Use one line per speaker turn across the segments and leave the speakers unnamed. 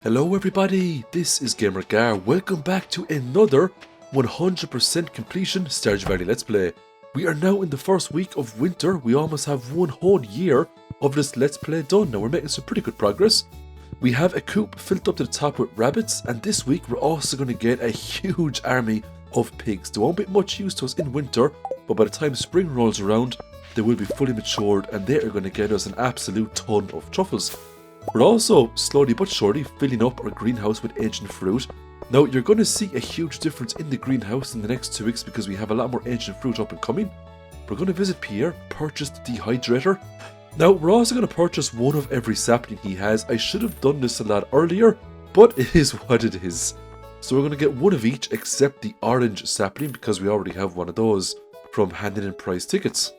Hello everybody, this is GamerGar. Welcome back to another 100% completion Stardew Valley Let's Play. We are now in the first week of winter. We almost have one whole year of this Let's Play done. Now we're making some pretty good progress. We have a coop filled up to the top with rabbits, and this week we're also going to get a huge army of pigs. They won't be much use to us in winter, but by the time spring rolls around, they will be fully matured and they are going to get us an absolute ton of truffles. We're also slowly but surely filling up our greenhouse with ancient fruit. Now you're going to see a huge difference in the greenhouse in the next 2 weeks because we have a lot more ancient fruit up and coming. We're going to visit Pierre, purchase the dehydrator. Now we're also going to purchase one of every sapling he has. I should have done this a lot earlier, but it is what it is. So we're going to get one of each except the orange sapling because we already have one of those from handing in prize tickets.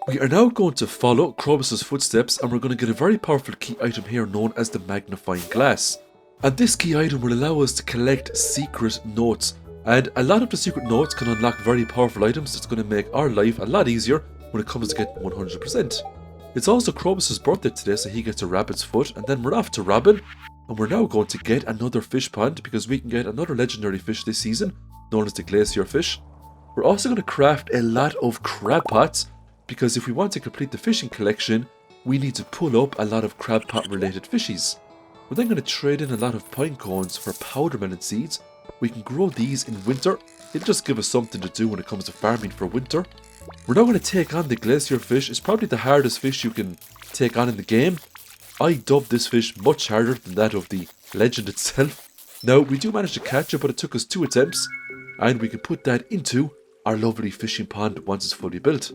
We are now going to follow Krobus's footsteps and we're going to get a very powerful key item here known as the magnifying glass. And this key item will allow us to collect secret notes. And a lot of the secret notes can unlock very powerful items that's going to make our life a lot easier when it comes to getting 100%. It's also Krobus's birthday today, so he gets a rabbit's foot, and then we're off to Robin. And we're now going to get another fish pond because we can get another legendary fish this season known as the glacier fish. We're also going to craft a lot of crab pots, because if we want to complete the fishing collection, we need to pull up a lot of crab pot related fishies. We're then going to trade in a lot of pine cones for powder melon seeds. We can grow these in winter. It'll just give us something to do when it comes to farming for winter. We're now going to take on the glacier fish. It's probably the hardest fish you can take on in the game. I dubbed this fish much harder than that of the legend itself. Now we do manage to catch it, but it took us 2 attempts, and we can put that into our lovely fishing pond once it's fully built.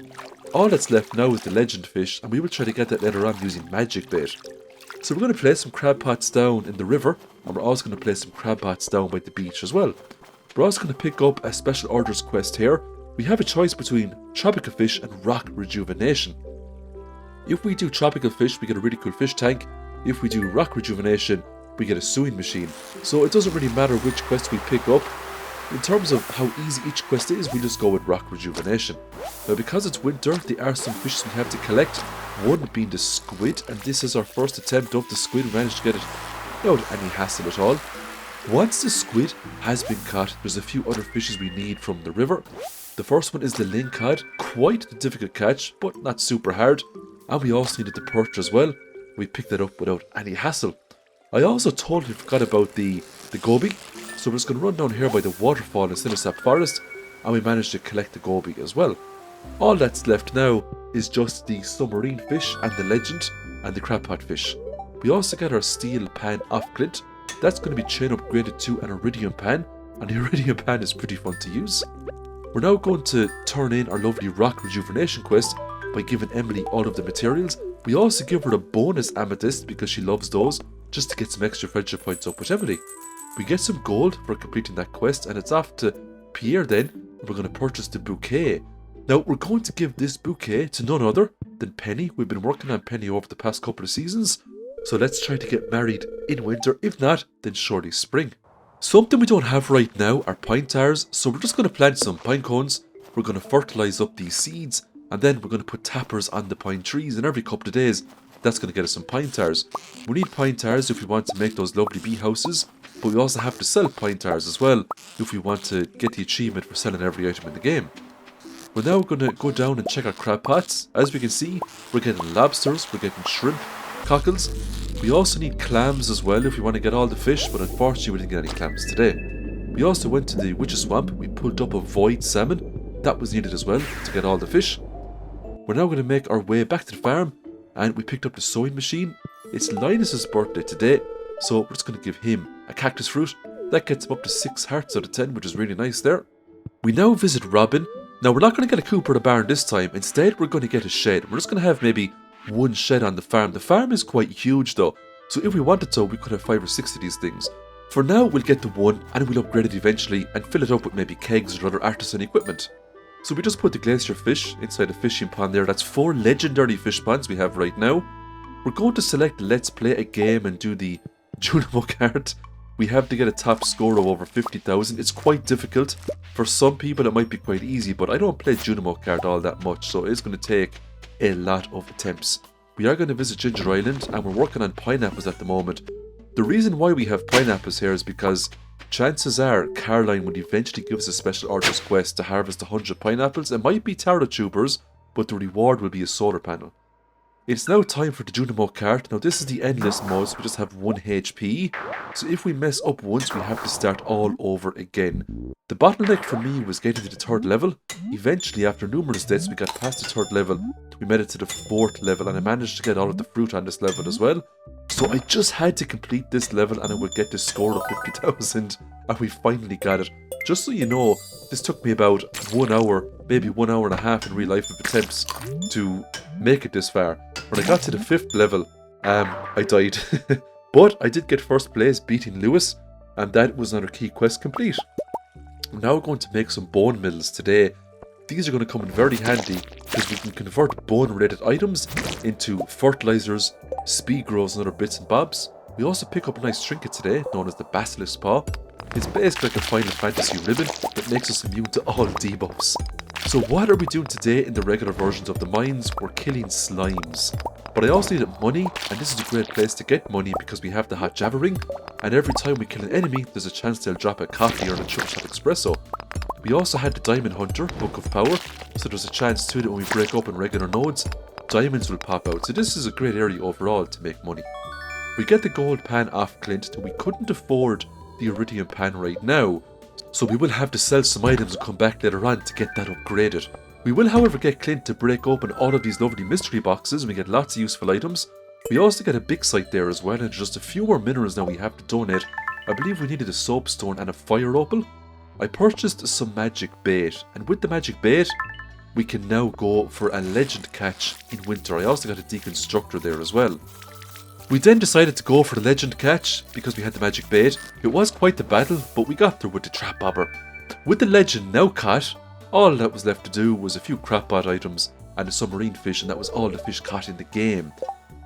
All that's left now is the legend fish, and we will try to get that later on using magic bait. So we're going to place some crab pots down in the river, and we're also going to place some crab pots down by the beach as well. We're also going to pick up a special orders quest here. We have a choice between tropical fish and rock rejuvenation. If we do tropical fish, we get a really cool fish tank. If we do rock rejuvenation, we get a sewing machine. So it doesn't really matter which quest we pick up. In terms of how easy each quest is, we just go with rock rejuvenation. Now because it's winter, there are some fishes we have to collect, one being the squid, and this is our first attempt of the squid. We managed to get it without any hassle at all. Once the squid has been caught, there's a few other fishes we need from the river. The first one is the lingcod, quite a difficult catch, but not super hard, and we also needed the perch as well. We picked that up without any hassle. I also totally forgot about the goby. So we're just going to run down here by the waterfall in Cindersap Forest, and we managed to collect the goby as well. All that's left now is just the submarine fish and the legend and the crab pot fish. We also get our steel pan off Clint. That's going to be chain upgraded to an iridium pan, and the iridium pan is pretty fun to use. We're now going to turn in our lovely rock rejuvenation quest by giving Emily all of the materials. We also give her a bonus amethyst because she loves those, just to get some extra friendship points up with Emily. We get some gold for completing that quest, and it's off to Pierre then, and we're going to purchase the bouquet. Now we're going to give this bouquet to none other than Penny. We've been working on Penny over the past couple of seasons, so let's try to get married in winter. If not, then surely spring. Something we don't have right now are pine tars, so we're just going to plant some pine cones. We're going to fertilise up these seeds, and then we're going to put tappers on the pine trees, and every couple of days that's going to get us some pine tars. We need pine tars if we want to make those lovely bee houses, but we also have to sell pine tars as well if we want to get the achievement for selling every item in the game. We're now going to go down and check our crab pots. As we can see, we're getting lobsters, we're getting shrimp, cockles. We also need clams as well if we want to get all the fish, but unfortunately we didn't get any clams today. We also went to the witch's swamp. We pulled up a void salmon. That was needed as well to get all the fish. We're now going to make our way back to the farm, and we picked up the sewing machine. It's Linus's birthday today, so we're just going to give him a cactus fruit. That gets him up to 6 hearts out of 10, which is really nice there. We now visit Robin. Now we're not going to get a coop or a barn this time. Instead, we're going to get a shed. We're just going to have maybe one shed on the farm. The farm is quite huge though, so if we wanted to, we could have 5 or 6 of these things. For now, we'll get the one, and we'll upgrade it eventually and fill it up with maybe kegs or other artisan equipment. So we just put the glacier fish inside a fishing pond there. That's 4 legendary fish ponds we have right now. We're going to select Let's Play a game and do the Junimo card. We have to get a top score of over 50,000. It's quite difficult. For some people it might be quite easy, but I don't play Junimo card all that much, so it's going to take a lot of attempts. We are going to visit Ginger Island, and we're working on pineapples at the moment. The reason why we have pineapples here is because chances are Caroline would eventually give us a special orders quest to harvest 100 pineapples. It might be taro tubers, but the reward will be a solar panel. It's now time for the Junimo cart. Now this is the endless mode, so we just have 1 HP. So if we mess up once, we have to start all over again. The bottleneck for me was getting to the 3rd level. Eventually, after numerous deaths, we got past the 3rd level. We made it to the 4th level, and I managed to get all of the fruit on this level as well. So I just had to complete this level and I would get this score of 50,000, and we finally got it. Just so you know, this took me about 1 hour, maybe 1 hour and a half in real life of attempts to make it this far. When I got to the 5th level, I died. But I did get 1st place, beating Lewis, and that was another key quest complete. I'm now going to make some bone mills today. These are going to come in very handy because we can convert bone related items into fertilizers, speed grows and other bits and bobs. We also pick up a nice trinket today known as the Basilisk Paw. It's basically like a Final Fantasy ribbon that makes us immune to all debuffs. So what are we doing today in the regular versions of the mines? We're killing slimes. But I also needed money, and this is a great place to get money because we have the hot java ring, and every time we kill an enemy there's a chance they'll drop a coffee or a sugar shot espresso. We also had the Diamond Hunter, Book of Power, so there's a chance too that when we break open regular nodes, diamonds will pop out, so this is a great area overall to make money. We get the gold pan off Clint, but we couldn't afford the iridium pan right now, so we will have to sell some items and come back later on to get that upgraded. We will however get Clint to break open all of these lovely mystery boxes and we get lots of useful items. We also get a big site there as well, and just a few more minerals now we have to donate. I believe we needed a soapstone and a fire opal. I purchased some magic bait, and with the magic bait we can now go for a legend catch in winter. I also got a deconstructor there as well. We then decided to go for the legend catch because we had the magic bait. It was quite the battle, but we got through with the trap bobber. With the legend now caught, all that was left to do was a few crapbot items and a submarine fish, and that was all the fish caught in the game.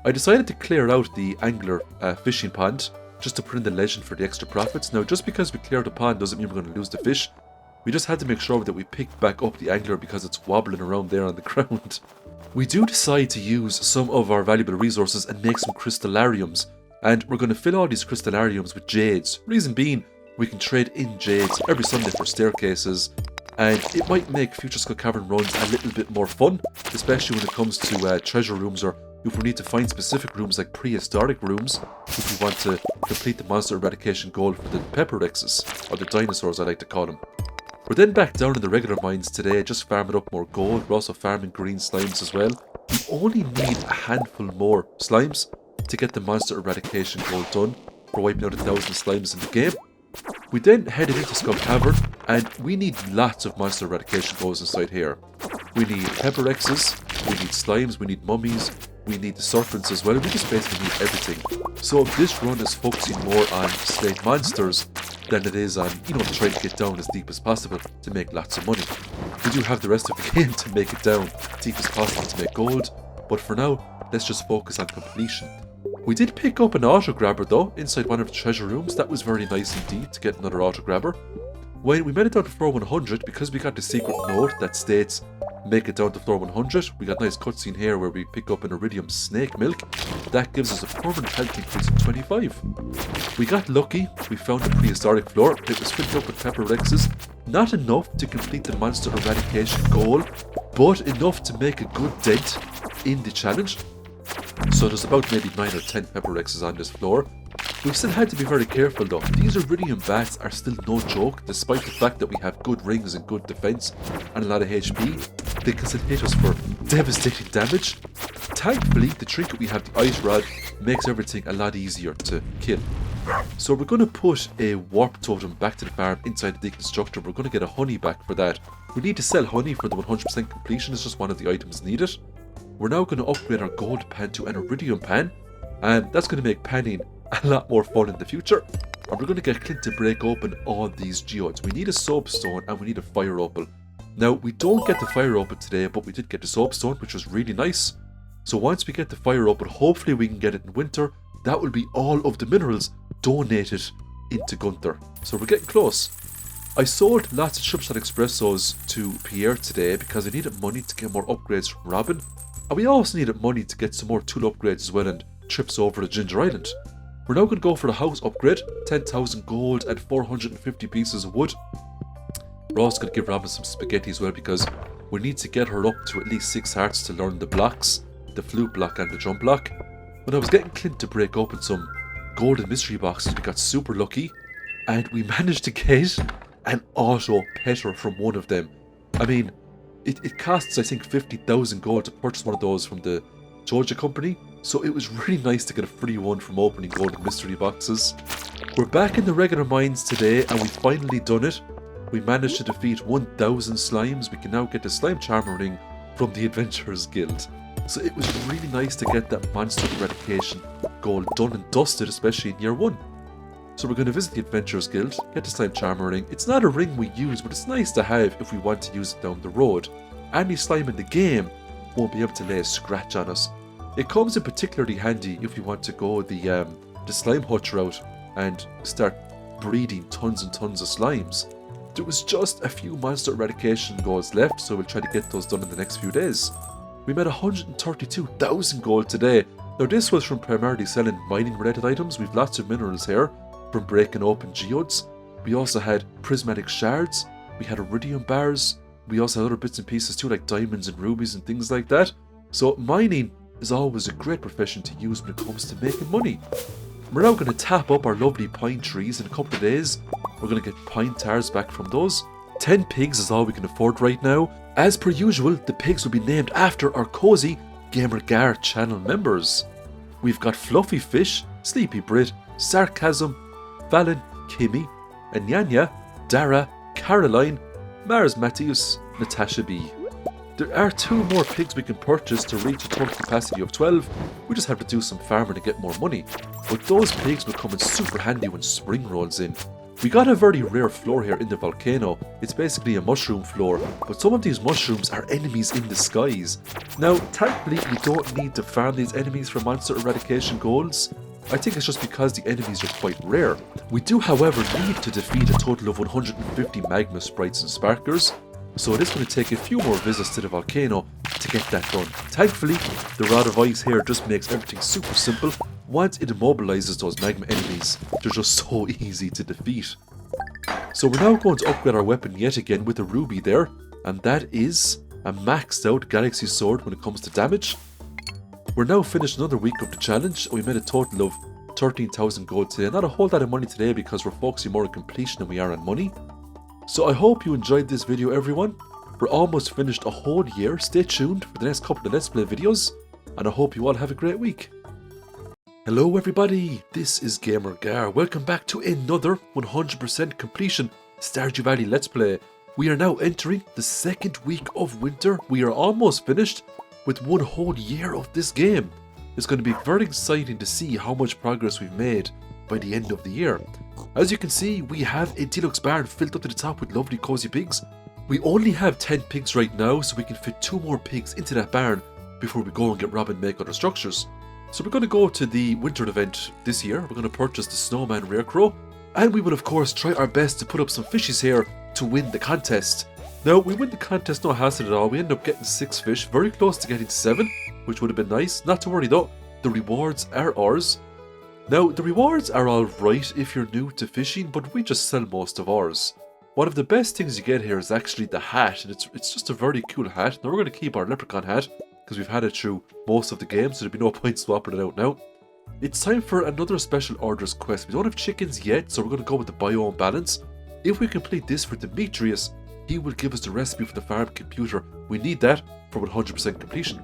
I decided to clear out the angler fishing pond just to put in the legend for the extra profits. Now just because we cleared the pond doesn't mean we're going to lose the fish. We just had to make sure that we picked back up the angler because it's wobbling around there on the ground. We do decide to use some of our valuable resources and make some crystallariums, and we're going to fill all these crystallariums with jades. Reason being, we can trade in jades every Sunday for staircases, and it might make future Skull Cavern runs a little bit more fun, especially when it comes to treasure rooms, or if we need to find specific rooms like prehistoric rooms, if we want to complete the monster eradication goal for the pepper Rexes, or the dinosaurs I like to call them. We're then back down in the regular mines today, just farming up more gold. We're also farming green slimes as well. We only need a handful more slimes to get the monster eradication goal done. We're wiping out 1,000 slimes in the game. We then headed into Skull Cavern, and we need lots of monster eradication goals inside here. We need pepper Rexes, we need slimes, we need mummies, we need the serpents as well. We just basically need everything. So this run is focusing more on slaying monsters than it is on, trying to get down as deep as possible to make lots of money. We do have the rest of the game to make it down deep as possible to make gold, but for now, let's just focus on completion. We did pick up an auto grabber though, inside one of the treasure rooms. That was very nice indeed to get another auto grabber. When we made it down to floor 100, because we got the secret note that states make it down to floor 100, we got a nice cutscene here where we pick up an iridium snake milk. That gives us a permanent health increase of 25. We got lucky, we found a prehistoric floor. It was filled up with pepper Rexes. Not enough to complete the monster eradication goal, but enough to make a good dent in the challenge. So there's about maybe 9 or 10 pepper Rexes on this floor. We still had to be very careful though. These iridium bats are still no joke, despite the fact that we have good rings and good defense and a lot of HP. They can still hit us for devastating damage. Thankfully, the trinket we have, the ice rod, makes everything a lot easier to kill. So we're going to put a warp totem back to the farm inside the deconstructor. We're going to get a honey back for that. We need to sell honey for the 100% completion. It's just one of the items needed. We're now going to upgrade our gold pan to an iridium pan, and that's going to make panning a lot more fun in the future. And we're going to get Clint to break open all these geodes. We need a soapstone and we need a fire opal. Now, we don't get the fire opal today, but we did get the soapstone, which was really nice. So once we get the fire opal, hopefully we can get it in winter. That will be all of the minerals donated into Gunther. So we're getting close. I sold lots of Triple Shot Espressos to Pierre today because I needed money to get more upgrades from Robin. And we also needed money to get some more tool upgrades as well and trips over to Ginger Island. We're now going to go for the house upgrade, 10,000 gold and 450 pieces of wood. We're also going to give Robin some spaghetti as well because we need to get her up to at least 6 hearts to learn the blocks, the flute block and the jump block. When I was getting Clint to break open some golden mystery boxes, we got super lucky and we managed to get an auto petter from one of them. I mean, it costs I think 50,000 gold to purchase one of those from the Georgia company, so it was really nice to get a free one from opening golden mystery boxes. We're back in the regular mines today and we finally done it. We managed to defeat 1,000 slimes. We can now get the slime charmer ring from the Adventurers Guild. So it was really nice to get that monster eradication goal done and dusted, especially in year 1. So we're going to visit the Adventurers Guild, get the slime charmer ring. It's not a ring we use, but it's nice to have if we want to use it down the road. Any slime in the game won't be able to lay a scratch on us. It comes in particularly handy if you want to go the slime hutch route and start breeding tons and tons of slimes. There was just a few monster eradication goals left, so we'll try to get those done in the next few days. We made 132,000 gold today. Now this was from primarily selling mining related items. We've lots of minerals here from breaking open geodes. We also had prismatic shards, we had iridium bars, we also had other bits and pieces too like diamonds and rubies and things like that. So mining is always a great profession to use when it comes to making money. We're now going to tap up our lovely pine trees in a couple of days. We're going to get pine tars back from those. 10 pigs is all we can afford right now. As per usual, the pigs will be named after our cozy Gamer Gar channel members. We've got Fluffy Fish, Sleepy Brit, Sarcasm, Fallon, Kimmy, Anyanya, Dara, Caroline, Mars Matthews, Natasha B. There are 2 more pigs we can purchase to reach a total capacity of 12. We just have to do some farming to get more money. But those pigs will come in super handy when spring rolls in. We got a very rare floor here in the volcano. It's basically a mushroom floor, but some of these mushrooms are enemies in disguise. Now, thankfully, you don't need to farm these enemies for monster eradication goals. I think it's just because the enemies are quite rare. We do, however, need to defeat a total of 150 magma sprites and sparklers, so it is going to take a few more visits to the volcano to get that done. Thankfully, the Rod of Ice here just makes everything super simple. Once it immobilizes those magma enemies, they're just so easy to defeat. So we're now going to upgrade our weapon yet again with a ruby there, and that is a maxed out galaxy sword when it comes to damage. We're now finished another week of the challenge. We made a total of 13,000 gold today. Not a whole lot of money today because we're focusing more on completion than we are on money. So I hope you enjoyed this video, everyone. We're almost finished a whole year. Stay tuned for the next couple of Let's Play videos, and I hope you all have a great week. Hello everybody, this is Gamer Gar. Welcome back to another 100% completion Stardew Valley Let's Play. We are now entering the 2nd week of winter. We are almost finished with 1 whole year of this game. It's going to be very exciting to see how much progress we've made by the end of the year. As you can see, we have a deluxe barn filled up to the top with lovely cozy pigs. We only have 10 pigs right now, so we can fit 2 more pigs into that barn before we go and get Robin make other structures. So we're going to go to the winter event this year. We're going to purchase the snowman rare crow, and we will of course try our best to put up some fishes here to win the contest. Now, we win the contest no hassle at all. We end up getting 6 fish, very close to getting 7, which would have been nice. Not to worry though, the rewards are ours. Now, the rewards are alright if you're new to fishing, but we just sell most of ours. One of the best things you get here is actually the hat, and it's just a very cool hat. Now, we're going to keep our leprechaun hat, because we've had it through most of the game, so there'd be no point swapping it out now. It's time for another special orders quest. We don't have chickens yet, so we're going to go with the biome balance. If we complete this for Demetrius, he will give us the recipe for the farm computer. We need that for 100% completion.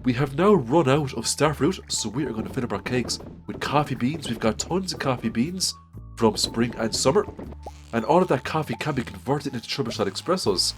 We have now run out of starfruit, so we are going to fill up our cakes with coffee beans. We've got tons of coffee beans from spring and summer, and all of that coffee can be converted into troubleshot espressos.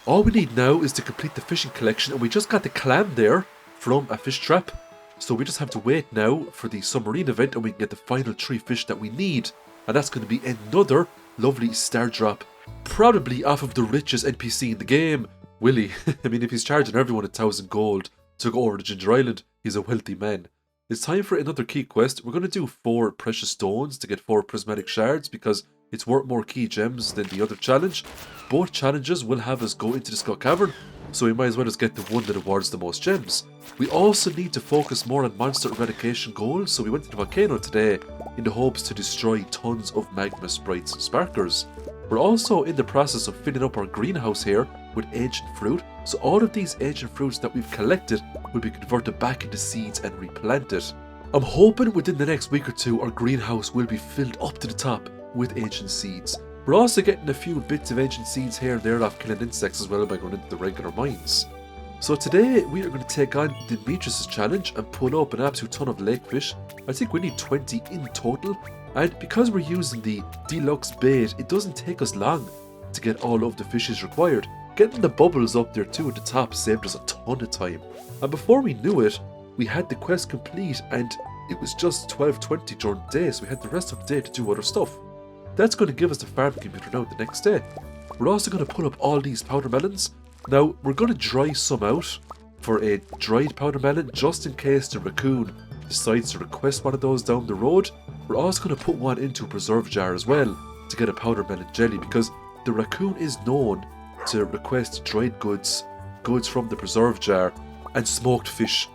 All we need now is to complete the fishing collection, and we just got the clam there from a fish trap. So we just have to wait now for the submarine event, and we can get the final 3 fish that we need. And that's going to be another lovely star drop, probably off of the richest NPC in the game, Willy. I mean, if he's charging everyone 1,000 gold to go over to Ginger Island, he's a wealthy man. It's time for another key quest. We're going to do 4 precious stones to get 4 prismatic shards because it's worth more key gems than the other challenge. Both challenges will have us go into the Skull Cavern so we might as well just get the one that awards the most gems. We also need to focus more on monster eradication goals, so we went to the volcano today in the hopes to destroy tons of magma sprites and sparkers. We're also in the process of filling up our greenhouse here with ancient fruit, so all of these ancient fruits that we've collected will be converted back into seeds and replanted. I'm hoping within the next week or two our greenhouse will be filled up to the top with ancient seeds. We're also getting a few bits of ancient seeds here and there off killing insects as well by going into the regular mines. So today we are going to take on Demetrius' challenge and pull up an absolute ton of lakefish. I think we need 20 in total, and because we're using the deluxe bait, it doesn't take us long to get all of the fishes required. Getting the bubbles up there too at the top saved us a ton of time. And before we knew it, we had the quest complete and it was just 12:20 during the day, so we had the rest of the day to do other stuff. That's going to give us the farm computer now the next day. We're also going to pull up all these powder melons. Now, we're going to dry some out for a dried powder melon just in case the raccoon decides to request one of those down the road. We're also going to put one into a preserve jar as well to get a powder melon jelly, because the raccoon is known to request dried goods from the preserve jar, and smoked fish.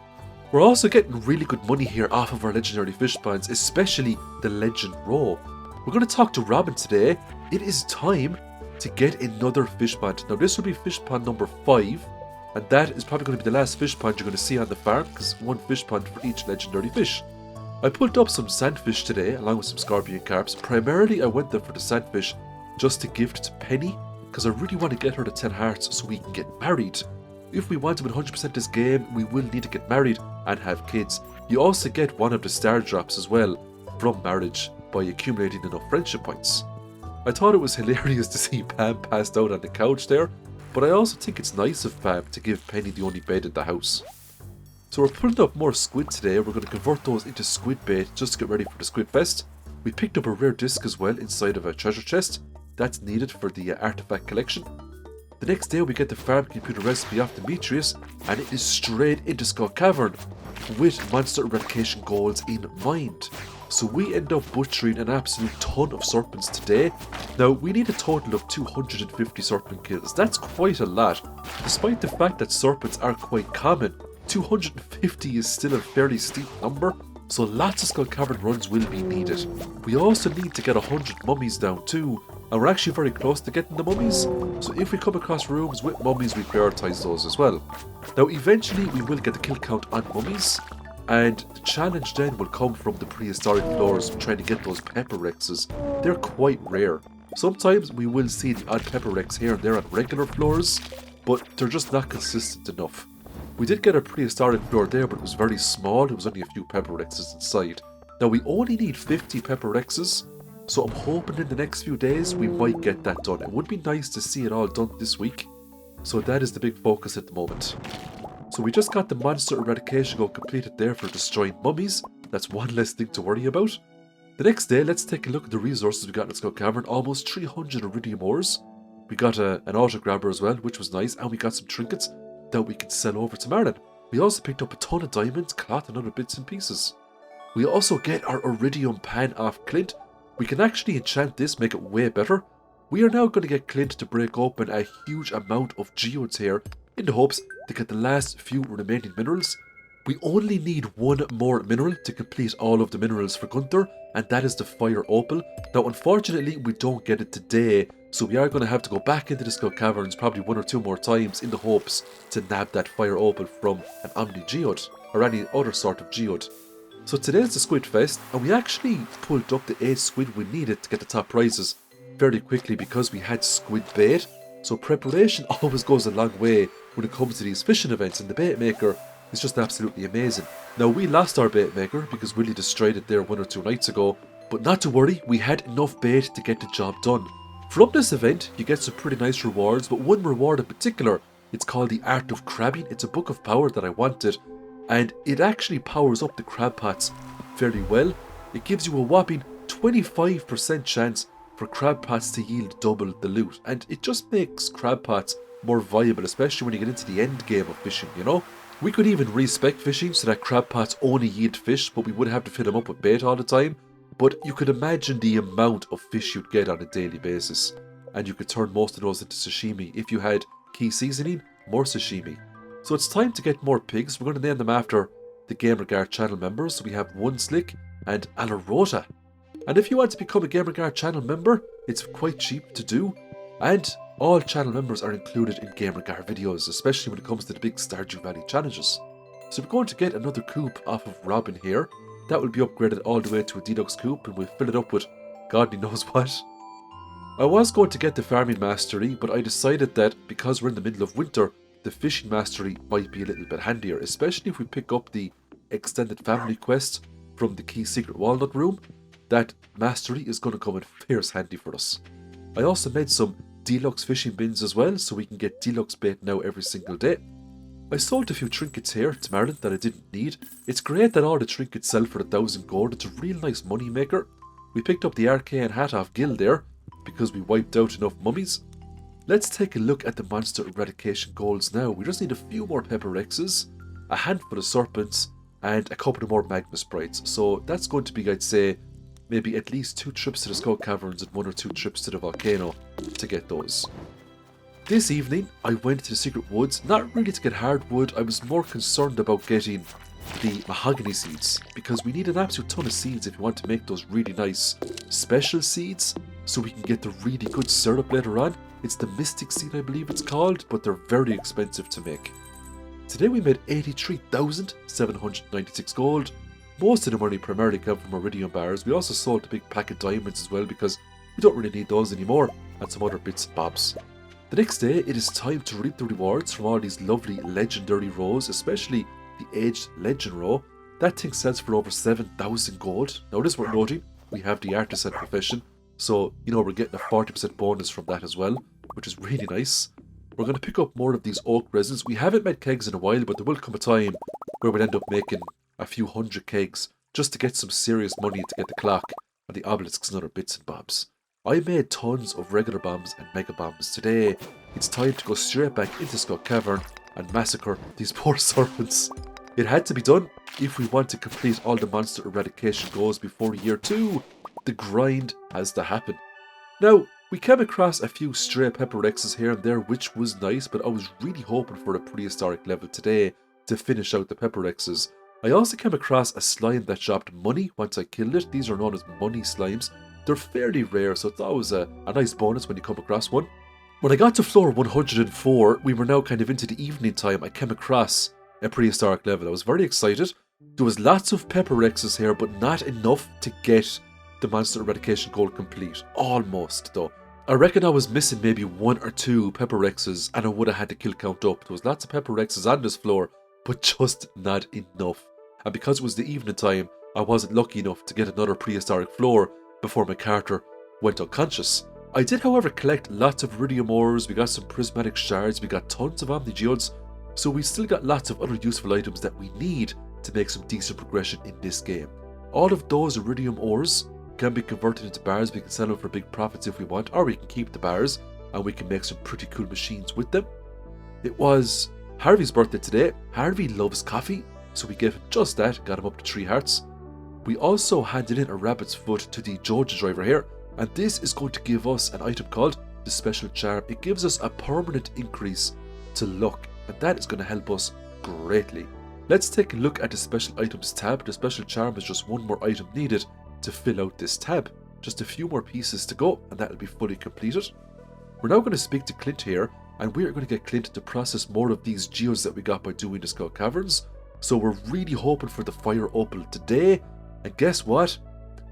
We're also getting really good money here off of our legendary fish ponds, especially the legend roe. We're going to talk to Robin today. It is time to get another fish pond. Now this will be fish pond number 5, and that is probably going to be the last fish pond you're going to see on the farm, because one fish pond for each legendary fish. I pulled up some sandfish today along with some scorpion carps. Primarily I went there for the sandfish just to gift to Penny, because I really want to get her to 10 hearts so we can get married. If we want to win 100% this game, we will need to get married and have kids. You also get one of the star drops as well from marriage by accumulating enough friendship points. I thought it was hilarious to see Pam passed out on the couch there, but I also think it's nice of Pam to give Penny the only bed in the house. So we're putting up more squid today. We're going to convert those into squid bait just to get ready for the Squid Fest. We picked up a rare disc as well inside of a treasure chest. That's needed for the artifact collection. The next day we get the farm computer recipe off Demetrius, and it is straight into Skull Cavern with monster eradication goals in mind. So we end up butchering an absolute ton of serpents today. Now we need a total of 250 serpent kills. That's quite a lot. Despite the fact that serpents are quite common, 250 is still a fairly steep number, so lots of Skull Cavern runs will be needed. We also need to get 100 mummies down too, and we're actually very close to getting the mummies, so if we come across rooms with mummies, we prioritise those as well. Now eventually we will get the kill count on mummies, and the challenge then will come from the prehistoric floors trying to get those pepper rexes. They're quite rare. Sometimes we will see the odd pepper rex here and there on regular floors, but they're just not consistent enough. We did get a prehistoric floor there, but it was very small. There was only a few pepper rexes inside. Now we only need 50 pepper rexes, so I'm hoping in the next few days we might get that done. It would be nice to see it all done this week, so that is the big focus at the moment. So we just got the monster eradication goal completed there for destroying mummies. That's one less thing to worry about. The next day, let's take a look at the resources we got in Skull Cavern. Almost 300 iridium ores. We got an auto grabber as well, which was nice, and we got some trinkets that we could sell over to Marlin. We also picked up a ton of diamonds, cloth and other bits and pieces. We also get our iridium pan off Clint. We can actually enchant this, make it way better. We are now going to get Clint to break open a huge amount of geodes here in the hopes to get the last few remaining minerals. We only need one more mineral to complete all of the minerals for Gunther, and that is the fire opal. Now unfortunately we don't get it today, so we are going to have to go back into the Skull Caverns probably 1 or 2 more times in the hopes to nab that fire opal from an omni geode or any other sort of geode. So today's the Squid Fest, and we actually pulled up the 8 squid we needed to get the top prizes fairly quickly because we had squid bait. So preparation always goes a long way when it comes to these fishing events, and the bait maker is just absolutely amazing. Now we lost our bait maker because Willie destroyed it there 1 or 2 nights ago, but not to worry, we had enough bait to get the job done. From this event you get some pretty nice rewards, but one reward in particular, it's called the Art of Crabbing. It's a book of power that I wanted, and it actually powers up the crab pots fairly well. It gives you a whopping 25% chance for crab pots to yield double the loot, and it just makes crab pots more viable, especially when you get into the end game of fishing, you know? We could even respec fishing so that crab pots only yield fish, but we would have to fill them up with bait all the time. But you could imagine the amount of fish you'd get on a daily basis, and you could turn most of those into sashimi if you had key seasoning more sashimi. So it's time to get more pigs. We're going to name them after the GamerGuard channel members. So we have One Slick and Alarota. And if you want to become a GamerGuard channel member, it's quite cheap to do. And all channel members are included in GamerGuard videos, especially when it comes to the big Stardew Valley challenges. So we're going to get another coop off of Robin here. That will be upgraded all the way to a deluxe coop, and we'll fill it up with God knows what. I was going to get the farming mastery, but I decided that because we're in the middle of winter, the fishing mastery might be a little bit handier, especially if we pick up the extended family quest from the key secret walnut room. That mastery is going to come in fierce handy for us. I also made some deluxe fishing bins as well, so we can get deluxe bait now every single day. I sold a few trinkets here to Marilyn that I didn't need. It's great that all the trinkets sell for 1,000 gold. It's a real nice money maker. We picked up the arcane hat off Gil there because we wiped out enough mummies. Let's take a look at the monster eradication goals now. We just need a few more pepper rexes, a handful of serpents, and a couple of more magma sprites. So that's going to be, I'd say, maybe at least 2 trips to the Skull Caverns and 1 or 2 trips to the volcano to get those. This evening, I went to the secret woods, not really to get hardwood. I was more concerned about getting the mahogany seeds, because we need an absolute ton of seeds if you want to make those really nice special seeds, so we can get the really good syrup later on. It's the mystic seed, I believe it's called, but they're very expensive to make. Today we made 83,796 gold. Most of the money primarily came from iridium bars. We also sold a big pack of diamonds as well, because we don't really need those anymore, and some other bits and bobs. The next day, it is time to reap the rewards from all these lovely legendary rows, especially the aged legend row. That thing sells for over 7,000 gold. Now it is worth noting, we have the artisan profession, so we're getting a 40% bonus from that as well, which is really nice. We're going to pick up more of these oak resins. We haven't made kegs in a while, but there will come a time where we'll end up making a few hundred kegs just to get some serious money to get the clock and the obelisks and other bits and bobs. I made tons of regular bombs and mega bombs today. It's time to go straight back into Skull Cavern and massacre these poor serpents. It had to be done if we want to complete all the monster eradication goals before year 2. The grind has to happen. Now, we came across a few stray pepper rexes here and there, which was nice, but I was really hoping for a prehistoric level today to finish out the pepper rexes. I also came across a slime that dropped money once I killed it. These are known as money slimes. They're fairly rare, so it's always a nice bonus when you come across one. When I got to floor 104, we were now kind of into the evening time. I came across a prehistoric level. I was very excited. There was lots of pepper rexes here, but not enough to get the monster eradication goal complete. Almost, though. I reckon I was missing maybe 1 or 2 pepper rexes, and I would have had the kill count up. There was lots of pepper rexes on this floor, but just not enough. And because it was the evening time, I wasn't lucky enough to get another prehistoric floor before my character went unconscious. I did, however, collect lots of iridium ores. We got some prismatic shards, we got tons of omni geodes, so we still got lots of other useful items that we need to make some decent progression in this game. All of those iridium ores can be converted into bars. We can sell them for big profits if we want, or we can keep the bars and we can make some pretty cool machines with them. It was Harvey's birthday today. Harvey loves coffee, so we gave him just that, got him up to 3 hearts. We also handed in a rabbit's foot to the Joja driver here, and this is going to give us an item called the Special Charm. It gives us a permanent increase to luck, and that is going to help us greatly. Let's take a look at the Special Items tab. The Special Charm is just one more item needed to fill out this tab. Just a few more pieces to go, and that will be fully completed. We're now going to speak to Clint here, and we're going to get Clint to process more of these geodes that we got by doing the Skull Caverns. So we're really hoping for the fire opal today. And guess what?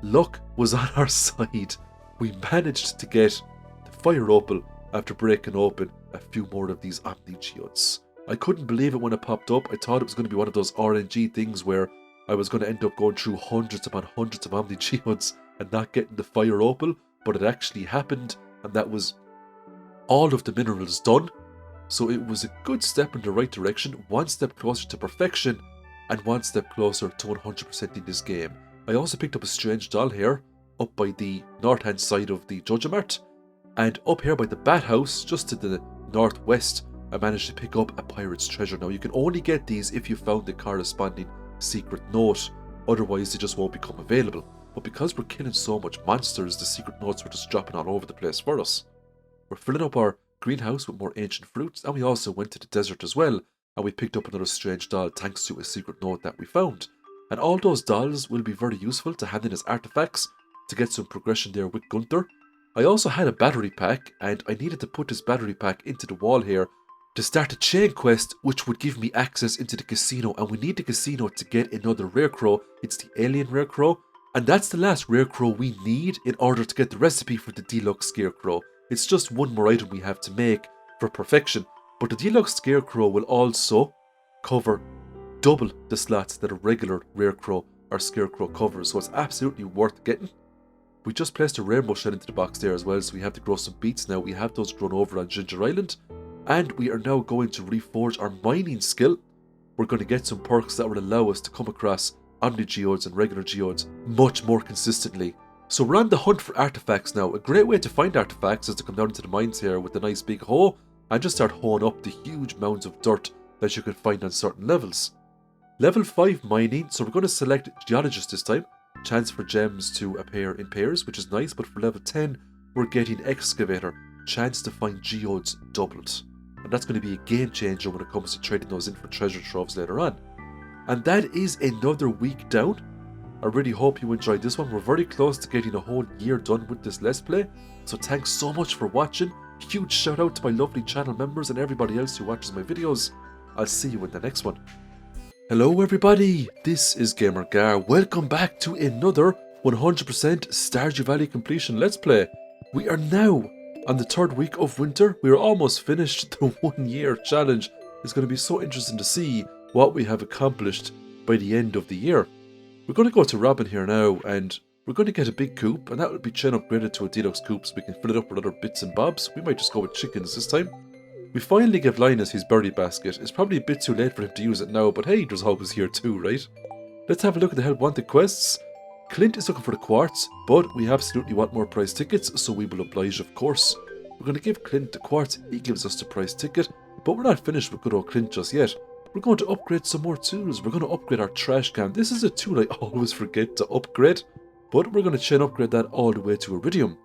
Luck was on our side. We managed to get the fire opal after breaking open a few more of these omni geodes. I couldn't believe it when it popped up. I thought it was going to be one of those RNG things where I was going to end up going through hundreds upon hundreds of omni geodes and not getting the fire opal, but it actually happened, and that was all of the minerals done. So it was a good step in the right direction, one step closer to perfection, and one step closer to 100% in this game. I also picked up a strange doll here, up by the north-hand side of the Judgemart, and up here by the Bat House, just to the northwest, I managed to pick up a pirate's treasure. Now, you can only get these if you found the corresponding secret note, otherwise they just won't become available. But because we're killing so much monsters, the secret notes were just dropping all over the place for us. We're filling up our greenhouse with more ancient fruits, and we also went to the desert as well, and we picked up another strange doll thanks to a secret note that we found. And all those dolls will be very useful to hand in as artifacts to get some progression there with Gunther. I also had a battery pack, and I needed to put this battery pack into the wall here to start a chain quest which would give me access into the casino, and we need the casino to get another rare crow. It's the alien rare crow, and that's the last rare crow we need in order to get the recipe for the deluxe scarecrow. It's just one more item we have to make for perfection, but the deluxe scarecrow will also cover double the slots that a regular rare crow or scarecrow covers, so it's absolutely worth getting. We just placed a rainbow shell into the box there as well, so we have to grow some beets now. We have those grown over on Ginger Island, and we are now going to reforge our mining skill. We're going to get some perks that will allow us to come across omni geodes and regular geodes much more consistently. So we're on the hunt for artifacts now. A great way to find artifacts is to come down into the mines here with a nice big hoe and just start hoeing up the huge mounds of dirt that you can find on certain levels. Level 5 mining, so we're going to select geologist this time. Chance for gems to appear in pairs, which is nice, but for level 10 we're getting excavator. Chance to find geodes doubled. And that's going to be a game changer when it comes to trading those in for treasure troves later on. And that is another week down. I really hope you enjoyed this one. We're very close to getting a whole year done with this Let's Play. So thanks so much for watching. Huge shout out to my lovely channel members and everybody else who watches my videos. I'll see you in the next one. Hello everybody, this is Gamer Gar. Welcome back to another 100% Stardew Valley completion Let's Play. We are now on the third week of winter. We are almost finished the 1 year challenge. It's going to be so interesting to see what we have accomplished by the end of the year. We're going to go to Robin here now, and we're going to get a big coop, and that would be chain upgraded to a deluxe coop so we can fill it up with other bits and bobs. We might just go with chickens this time. We finally give Linus his berry basket. It's probably a bit too late for him to use it now, but hey, there's always here too, right? Let's have a look at the help wanted quests. Clint is looking for the quartz, but we absolutely want more prize tickets, so we will oblige, of course. We're going to give Clint the quartz, he gives us the prize ticket, but we're not finished with good old Clint just yet. We're going to upgrade some more tools. We're going to upgrade our trash can. This is a tool I always forget to upgrade, but we're going to chain upgrade that all the way to iridium.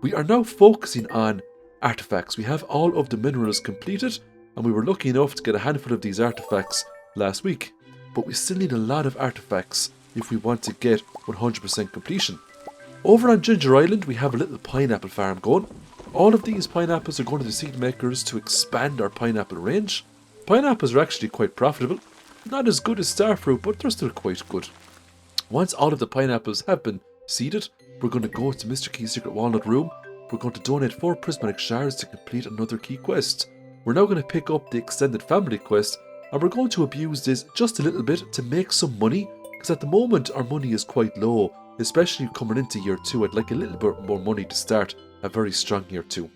We are now focusing on artifacts. We have all of the minerals completed, and we were lucky enough to get a handful of these artifacts last week, but we still need a lot of artifacts if we want to get 100% completion. Over on Ginger Island we have a little pineapple farm going. All of these pineapples are going to the seed makers to expand our pineapple range. Pineapples are actually quite profitable, not as good as starfruit, but they're still quite good. Once all of the pineapples have been seeded, we're going to go to Mr. Key's secret walnut room. We're going to donate 4 prismatic shards to complete another key quest. We're now going to pick up the extended family quest, and we're going to abuse this just a little bit to make some money, because at the moment our money is quite low, especially coming into year 2. I'd like a little bit more money to start a very strong year 2.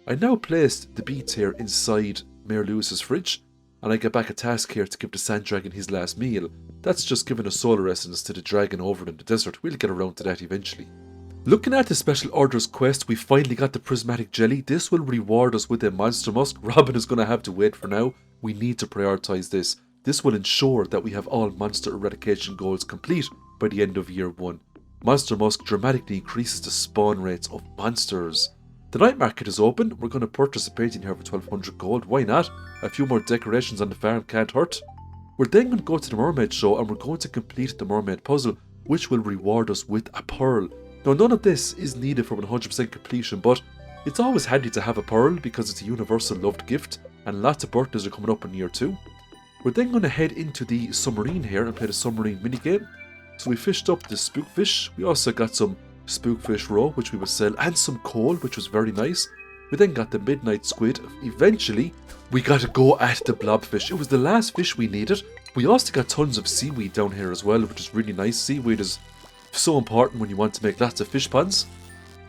I now placed the beets here inside Mayor Lewis's fridge, and I get back a task here to give the sand dragon his last meal. That's just giving a solar essence to the dragon over in the desert. We'll get around to that eventually. Looking at the special orders quest, we finally got the prismatic jelly. This will reward us with a monster musk. Robin is going to have to wait for now. We need to prioritize this. This will ensure that we have all monster eradication goals complete by the end of year 1. Monster musk dramatically increases the spawn rates of monsters. The night market is open. We're going to purchase a painting here for 1200 gold. Why not? A few more decorations on the farm can't hurt. We're then going to go to the mermaid show, and we're going to complete the mermaid puzzle, which will reward us with a pearl. Now, none of this is needed for 100% completion, but it's always handy to have a pearl because it's a universal loved gift, and lots of birthdays are coming up in year 2. We're then going to head into the submarine here and play the submarine minigame. So we fished up the spookfish. We also got some spookfish raw, which we will sell, and some coal, which was very nice. We then got the midnight squid. Eventually, we got to go at the blobfish. It was the last fish we needed. We also got tons of seaweed down here as well, which is really nice. Seaweed is so important when you want to make lots of fish ponds.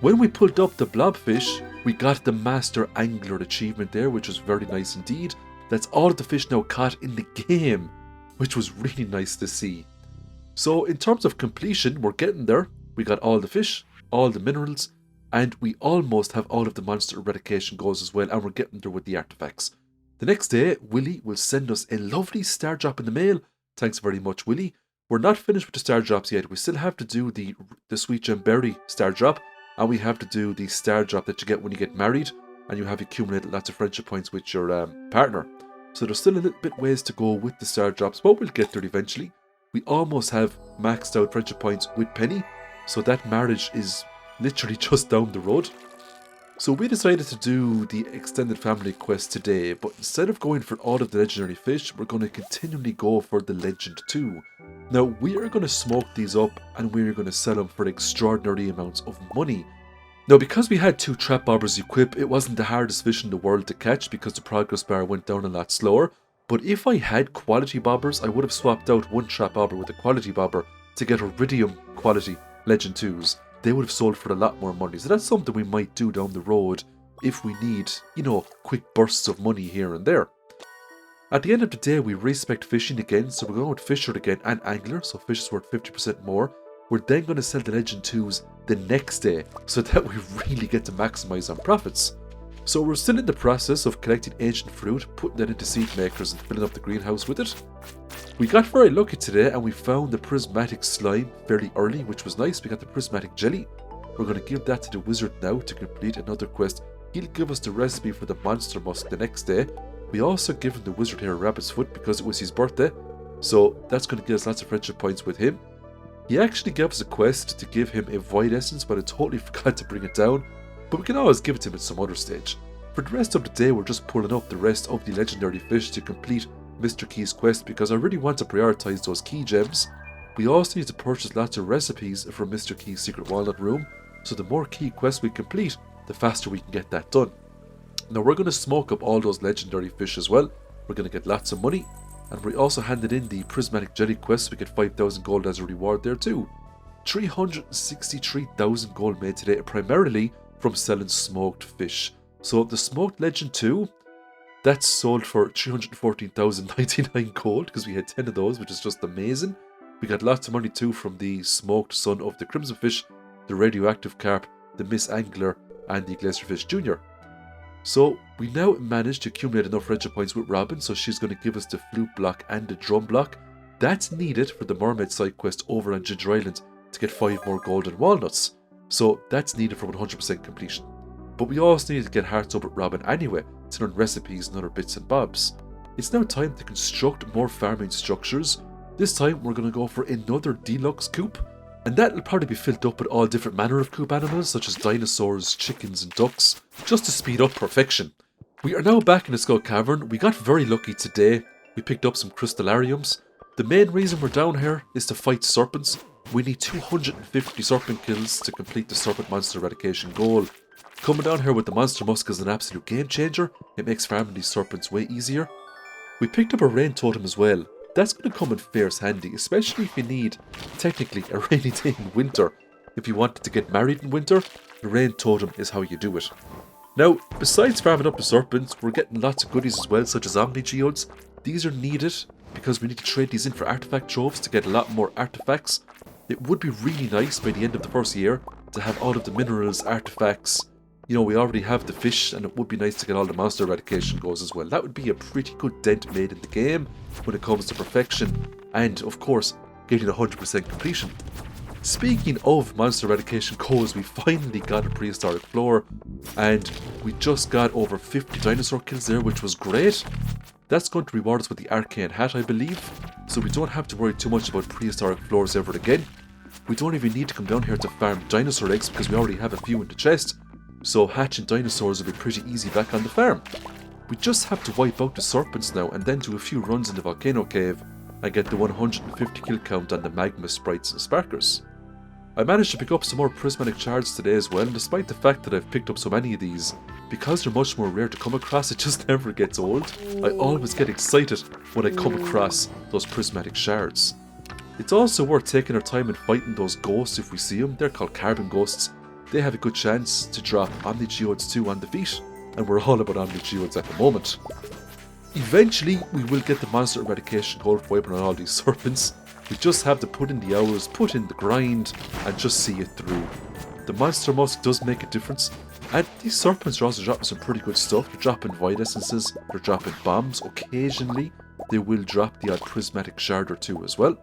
When we pulled up the blobfish, we got the master angler achievement there, which was very nice indeed. That's all of the fish now caught in the game, which was really nice to see. So in terms of completion, we're getting there. We got all the fish, all the minerals, and we almost have all of the monster eradication goals as well, and we're getting there with the artifacts. The next day, Willie will send us a lovely star drop in the mail. Thanks very much, Willie. We're not finished with the star drops yet. We still have to do the Sweet Gem Berry star drop, and we have to do the star drop that you get when you get married. and you have accumulated lots of friendship points with your partner. So there's still a little bit ways to go with the star drops, but we'll get there eventually. We almost have maxed out friendship points with Penny, so that marriage is literally just down the road. So we decided to do the extended family quest today, but instead of going for all of the legendary fish, we're going to continually go for the legend 2. Now we are going to smoke these up and we're going to sell them for extraordinary amounts of money. Now because we had 2 trap bobbers equipped, it wasn't the hardest fish in the world to catch because the progress bar went down a lot slower. But if I had quality bobbers, I would have swapped out 1 trap bobber with a quality bobber to get iridium quality legend 2s. They would have sold for a lot more money. So that's something we might do down the road if we need, you know, quick bursts of money here and there. At the end of the day, we respect fishing again, so we're going with fisher again and angler, so fish is worth 50% more. We're then going to sell the legend 2s the next day, so that we really get to maximize on profits. So we're still in the process of collecting ancient fruit, putting that into seed makers and filling up the greenhouse with it. We got very lucky today and we found the prismatic slime fairly early, which was nice. We got the prismatic jelly. We're going to give that to the wizard now to complete another quest. He'll give us the recipe for the monster musk the next day. We also given the wizard here a rabbit's foot because it was his birthday, so that's going to give us lots of friendship points with him. He actually gave us a quest to give him a void essence, but I totally forgot to bring it down, but we can always give it to him at some other stage. For the rest of the day, we're just pulling up the rest of the legendary fish to complete Mr. Key's quest because I really want to prioritize those key gems. We also need to purchase lots of recipes from Mr. Key's secret walnut room, so the more key quests we complete, the faster we can get that done. Now we're going to smoke up all those legendary fish as well. We're going to get lots of money, and we also handed in the prismatic jelly quest. We get 5,000 gold as a reward there too. 363,000 gold made today, primarily from selling smoked fish. So the smoked legend 2, that's sold for 314,099 gold because we had 10 of those, which is just amazing. We got lots of money too from the smoked son of the crimson fish, the radioactive carp, the Miss Angler, and the Glazerfish Jr. So we now managed to accumulate enough friendship points with Robin, so she's going to give us the flute block and the drum block. That's needed for the mermaid side quest over on Ginger Island to get 5 more golden walnuts. So that's needed for 100% completion. But we also need to get hearts up with Robin anyway to learn recipes and other bits and bobs. It's now time to construct more farming structures. This time we're going to go for another deluxe coop, and that'll probably be filled up with all different manner of coop animals such as dinosaurs, chickens and ducks, just to speed up perfection. We are now back in the Skull Cavern. We got very lucky today. We picked up some crystallariums. The main reason we're down here is to fight serpents. We need 250 serpent kills to complete the serpent monster eradication goal. Coming down here with the monster musk is an absolute game changer. It makes farming these serpents way easier. We picked up a rain totem as well. That's going to come in fierce handy, especially if you need, technically, a rainy day in winter. If you wanted to get married in winter, the rain totem is how you do it. Now, besides farming up the serpents, we're getting lots of goodies as well, such as omni geodes. These are needed because we need to trade these in for artifact troves to get a lot more artifacts. It would be really nice by the end of the first year to have all of the minerals, artifacts. You know, we already have the fish, and it would be nice to get all the monster eradication goals as well. That would be a pretty good dent made in the game when it comes to perfection, and of course, getting 100% completion. Speaking of monster eradication goals, we finally got a prehistoric floor, and we just got over 50 dinosaur kills there, which was great. That's going to reward us with the arcane hat, I believe, so we don't have to worry too much about prehistoric floors ever again. We don't even need to come down here to farm dinosaur eggs because we already have a few in the chest. So hatching dinosaurs will be pretty easy back on the farm. We just have to wipe out the serpents now and then do a few runs in the volcano cave and get the 150 kill count on the magma sprites and sparkers. I managed to pick up some more prismatic shards today as well, and despite the fact that I've picked up so many of these, because they're much more rare to come across, it just never gets old. I always get excited when I come across those prismatic shards. It's also worth taking our time and fighting those ghosts if we see them. They're called carbon ghosts. They have a good chance to drop omni geodes too on defeat, and we're all about omni geodes at the moment. Eventually, we will get the monster eradication goal for wiping on all these serpents. We just have to put in the hours, put in the grind, and just see it through. The monster musk does make a difference, and these serpents are also dropping some pretty good stuff. They're dropping void essences, they're dropping bombs. Occasionally, they will drop the odd prismatic shard or two as well.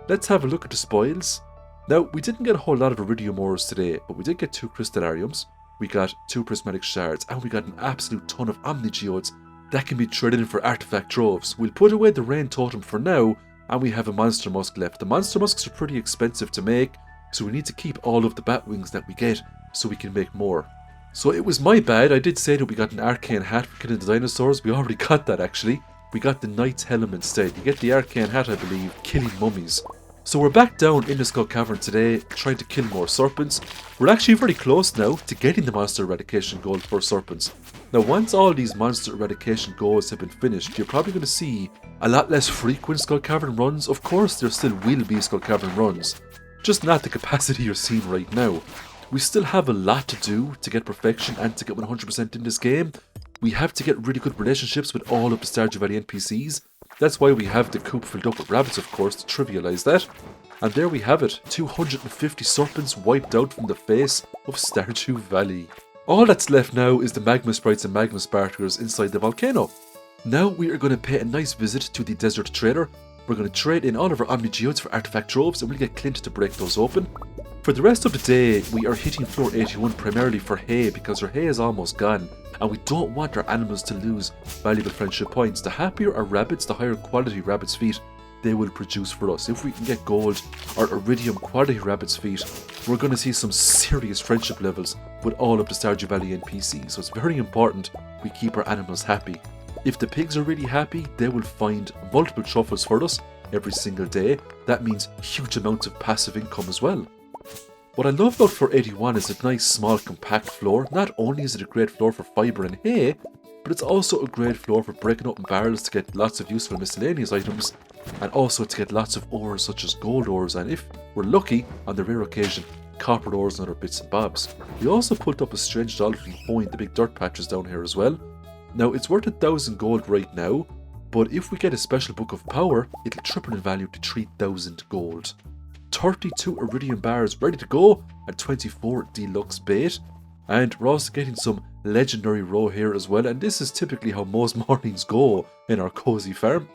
Let's have a look at the spoils. Now, we didn't get a whole lot of iridium ores today, but we did get 2 crystallariums. we got 2 prismatic shards, and we got an absolute ton of omni geodes that can be traded in for artifact troves. We'll put away the rain totem for now, and we have a monster musk left. The monster musks are pretty expensive to make, so we need to keep all of the bat wings that we get so we can make more. So it was my bad. I did say that we got an arcane hat for killing the dinosaurs. We already got that actually. We got the knight's helm instead. You get the arcane hat, I believe, killing mummies. So we're back down in the Skull Cavern today, trying to kill more serpents. We're actually very close now to getting the monster eradication goal for serpents. Now once all these monster eradication goals have been finished, you're probably going to see a lot less frequent Skull Cavern runs. Of course there still will be Skull Cavern runs, just not the capacity you're seeing right now. We still have a lot to do to get perfection and to get 100% in this game. We have to get really good relationships with all of the Stardew Valley NPCs. That's why we have the coop filled up with rabbits, of course, to trivialise that. And there we have it, 250 serpents wiped out from the face of Stardew Valley. All that's left now is the magma sprites and magma sparklers inside the volcano. Now we are going to pay a nice visit to the desert trader. We're going to trade in all of our omni geodes for artifact troves, and we'll get Clint to break those open. For the rest of the day, we are hitting floor 81 primarily for hay, because our hay is almost gone, and we don't want our animals to lose valuable friendship points. The happier our rabbits, the higher quality rabbits' feet they will produce for us. If we can get gold or iridium quality rabbits' feet, we're going to see some serious friendship levels with all of the Stardew Valley NPCs, so it's very important we keep our animals happy. If the pigs are really happy, they will find multiple truffles for us every single day. That means huge amounts of passive income as well. What I love about floor 81 is a nice small compact floor. Not only is it a great floor for fibre and hay, but it's also a great floor for breaking open barrels to get lots of useful miscellaneous items, and also to get lots of ores such as gold ores, and if we're lucky, on the rare occasion, copper ores and other bits and bobs. We also put up a strange dollar behind the big dirt patches down here as well. Now it's worth 1,000 gold right now, but if we get a special book of power, it'll triple in value to 3,000 gold. 32 iridium bars ready to go, and 24 deluxe bait. And we're also getting some legendary roe here as well, and this is typically how most mornings go in our cozy farm.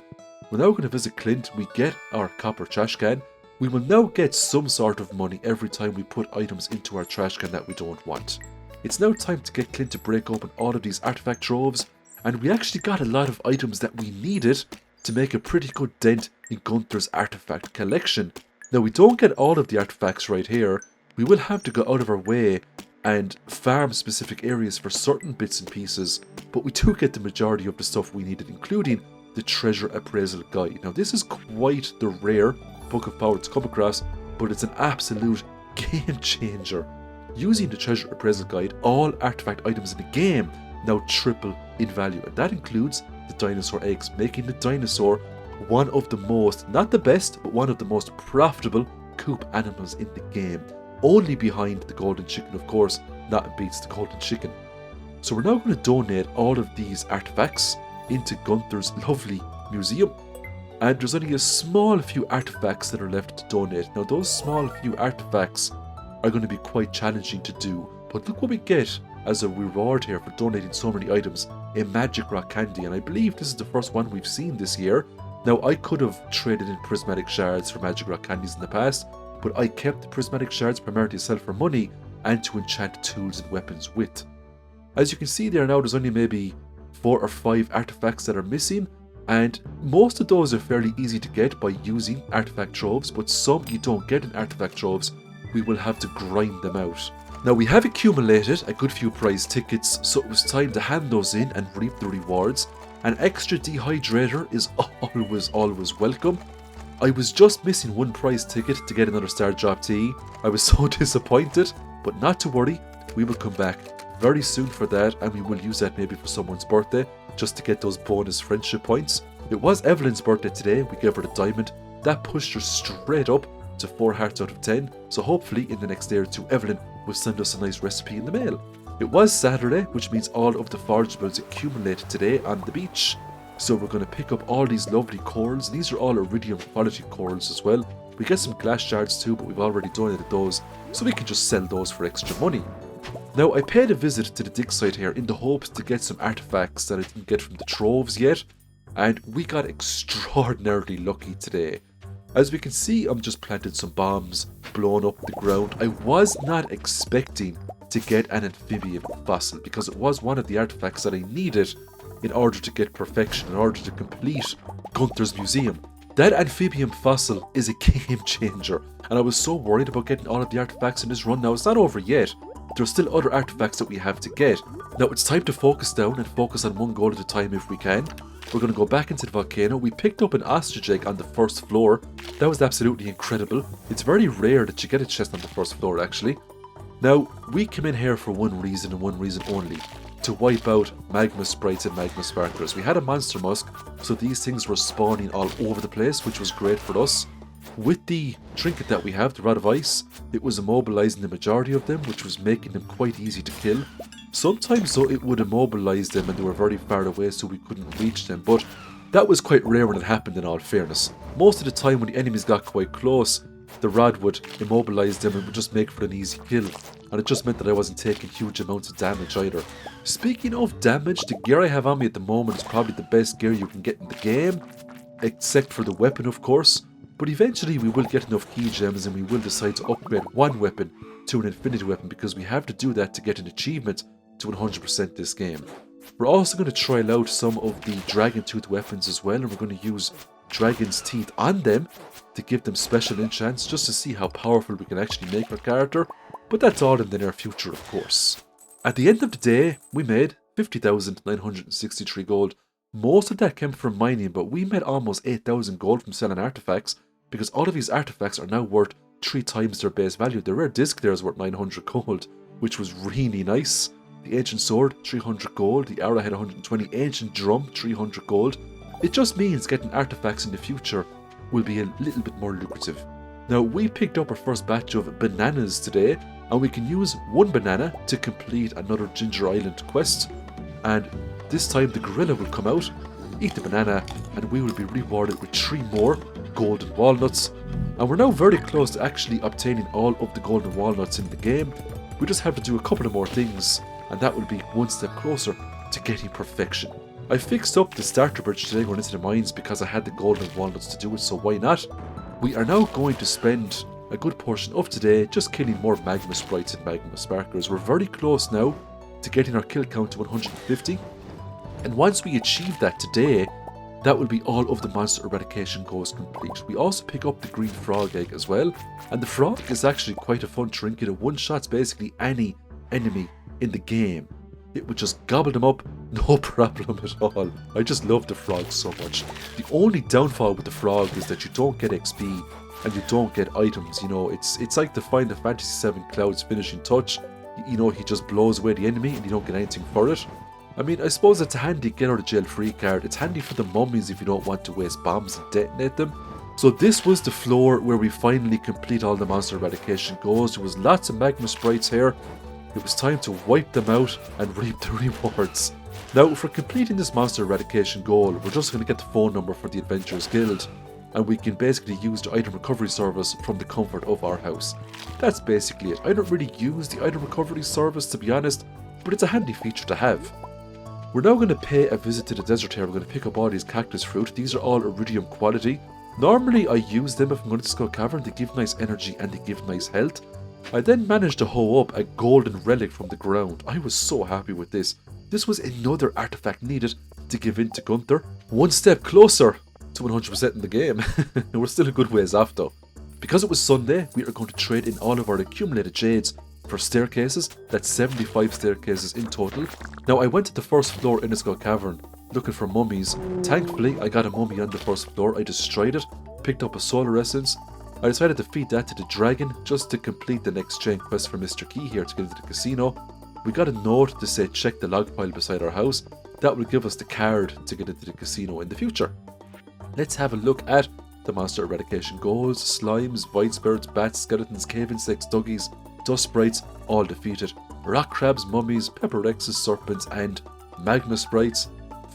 We're now going to visit Clint. We get our copper trash can. We will now get some sort of money every time we put items into our trash can that we don't want. It's now time to get Clint to break open all of these artifact troves, and we actually got a lot of items that we needed to make a pretty good dent in Gunther's artifact collection. Now we don't get all of the artifacts right here. We will have to go out of our way and farm specific areas for certain bits and pieces, but we do get the majority of the stuff we needed, including the treasure appraisal guide. Now this is quite the rare book of power to come across, but it's an absolute game changer. Using the treasure appraisal guide, all artifact items in the game now triple in value, and that includes the dinosaur eggs, making the dinosaur one of the most, not the best, but one of the most profitable coop animals in the game. Only behind the golden chicken, of course. That beats the golden chicken. So we're now going to donate all of these artifacts into Gunther's lovely museum. And there's only a small few artifacts that are left to donate. Now those small few artifacts are going to be quite challenging to do, but look what we get as a reward here for donating so many items. A magic rock candy, and I believe this is the first one we've seen this year. Now I could have traded in prismatic shards for magic rock candies in the past, but I kept the prismatic shards primarily to sell for money and to enchant tools and weapons with. As you can see there now, there's only maybe 4 or 5 artifacts that are missing, and most of those are fairly easy to get by using artifact troves, but some you don't get in artifact troves. We will have to grind them out. Now we have accumulated a good few prize tickets, so it was time to hand those in and reap the rewards. An extra dehydrator is always welcome. I was just missing one prize ticket to get another star drop tea. I was so disappointed, but not to worry, we will come back very soon for that, and we will use that maybe for someone's birthday, just to get those bonus friendship points. It was Evelyn's birthday today. We gave her the diamond. That pushed her straight up to 4 hearts out of 10, so hopefully in the next day or two Evelyn will send us a nice recipe in the mail. It was Saturday, which means all of the forageables accumulated today on the beach. So we're going to pick up all these lovely corals. These are all iridium quality corals as well. We get some glass shards too, but we've already donated those, so we can just sell those for extra money. Now I paid a visit to the dig site here in the hopes to get some artifacts that I didn't get from the troves yet, and we got extraordinarily lucky today. As we can see, I'm just planted some bombs, blowing up the ground. I was not expecting to get an amphibian fossil because it was one of the artifacts that I needed in order to get perfection, in order to complete Gunther's Museum. That amphibian fossil is a game changer, and I was so worried about getting all of the artifacts in this run. Now, it's not over yet. There's still other artifacts that we have to get. Now, it's time to focus down and focus on one goal at a time if we can. We're going to go back into the volcano. We picked up an ostrich egg on the first floor. That was absolutely incredible. It's very rare that you get a chest on the first floor, actually. Now, we came in here for one reason and one reason only. To wipe out magma sprites and magma sparklers. We had a monster musk, so these things were spawning all over the place, which was great for us. With the trinket that we have, the Rod of Ice, it was immobilizing the majority of them, which was making them quite easy to kill. Sometimes though it would immobilize them and they were very far away so we couldn't reach them, but that was quite rare when it happened in all fairness. Most of the time when the enemies got quite close, the rod would immobilize them and would just make for an easy kill, and it just meant that I wasn't taking huge amounts of damage either. Speaking of damage, the gear I have on me at the moment is probably the best gear you can get in the game, except for the weapon of course, but eventually we will get enough key gems and we will decide to upgrade one weapon to an infinity weapon because we have to do that to get an achievement to 100% this game. We're also going to trial out some of the dragon tooth weapons as well, and we're going to use dragon's teeth on them to give them special enchants just to see how powerful we can actually make our character, but that's all in the near future of course. At the end of the day, we made 50,963 gold. Most of that came from mining, but we made almost 8,000 gold from selling artifacts because all of these artifacts are now worth 3 times their base value. The rare disc there is worth 900 gold, which was really nice. The ancient sword, 300 gold. The arrowhead, 120. Ancient drum, 300 gold. It just means getting artifacts in the future will be a little bit more lucrative. Now, we picked up our first batch of bananas today, and we can use one banana to complete another Ginger Island quest. And this time the gorilla will come out, eat the banana, and we will be rewarded with 3 more golden walnuts. And we're now very close to actually obtaining all of the golden walnuts in the game. We just have to do a couple of more things, and that will be one step closer to getting perfection. I fixed up the starter bridge today going into the mines because I had the golden walnuts to do it, so why not? We are now going to spend a good portion of today just killing more magma sprites and magma sparklers. We're very close now to getting our kill count to 150, and once we achieve that today, that will be all of the monster eradication goals complete. We also pick up the green frog egg as well, and the frog is actually quite a fun trinket. It one-shots basically any enemy in the game. It would just gobble them up, no problem at all. I just love the frog so much. The only downfall with the frog is that you don't get XP and you don't get items. You know, it's like the Final Fantasy VII Cloud's finishing touch. You know, he just blows away the enemy and you don't get anything for it. I mean, I suppose it's a handy get out of jail free card. It's handy for the mummies if you don't want to waste bombs and detonate them. So this was the floor where we finally complete all the monster eradication goals. There was lots of magma sprites here. It was time to wipe them out and reap the rewards. Now, for completing this monster eradication goal, we're just going to get the phone number for the Adventurers Guild, and we can basically use the item recovery service from the comfort of our house. That's basically it. I don't really use the item recovery service, to be honest, but it's a handy feature to have. We're now going to pay a visit to the desert here. We're going to pick up all these cactus fruit. These are all iridium quality. Normally I use them if I'm going to Skell Cavern. They give nice energy and they give nice health. I then managed to hoe up a golden relic from the ground. I was so happy with this. This was another artifact needed to give in to Gunther. One step closer to 100% in the game. We're still a good ways off though. Because it was Sunday, we are going to trade in all of our accumulated jades for staircases. That's 75 staircases in total. Now I went to the first floor in the Skell Cavern looking for mummies. Thankfully I got a mummy on the first floor. I destroyed it, picked up a solar essence. I decided to feed that to the dragon just to complete the next chain quest for Mr. Key here to get into the casino. We got a note to say check the log pile beside our house. That will give us the card to get into the casino in the future. Let's have a look at the monster eradication goals. Slimes, void spirits, bats, skeletons, cave insects, duggies, dust sprites, all defeated. Rock crabs, mummies, pepper rexes, serpents, and magma sprites,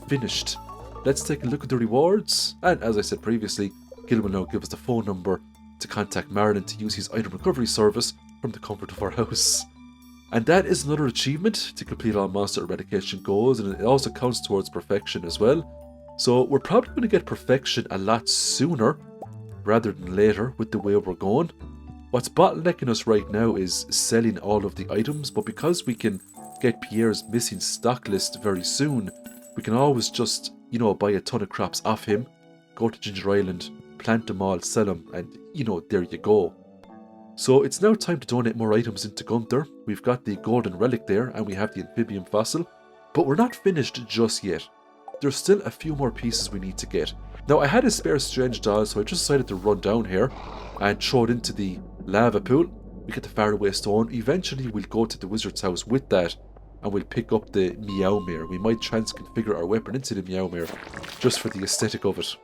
finished. Let's take a look at the rewards. And as I said previously, Gil will now give us the phone number to contact Marlon to use his item recovery service from the comfort of our house. And that is another achievement to complete all monster eradication goals, and it also counts towards perfection as well. So we're probably going to get perfection a lot sooner rather than later with the way we're going. What's bottlenecking us right now is selling all of the items, but because we can get Pierre's missing stock list very soon, we can always just, you know, buy a ton of crops off him, go to Ginger Island, plant them all, sell them, and, you know, there you go. So it's now time to donate more items into Gunther. We've got the golden relic there, and we have the amphibian fossil, but we're not finished just yet. There's still a few more pieces we need to get. Now, I had a spare strange doll, so I just decided to run down here and throw it into the lava pool. We get the faraway stone. Eventually, we'll go to the wizard's house with that, and we'll pick up the Meowmere. We might transconfigure our weapon into the Meowmere, just for the aesthetic of it.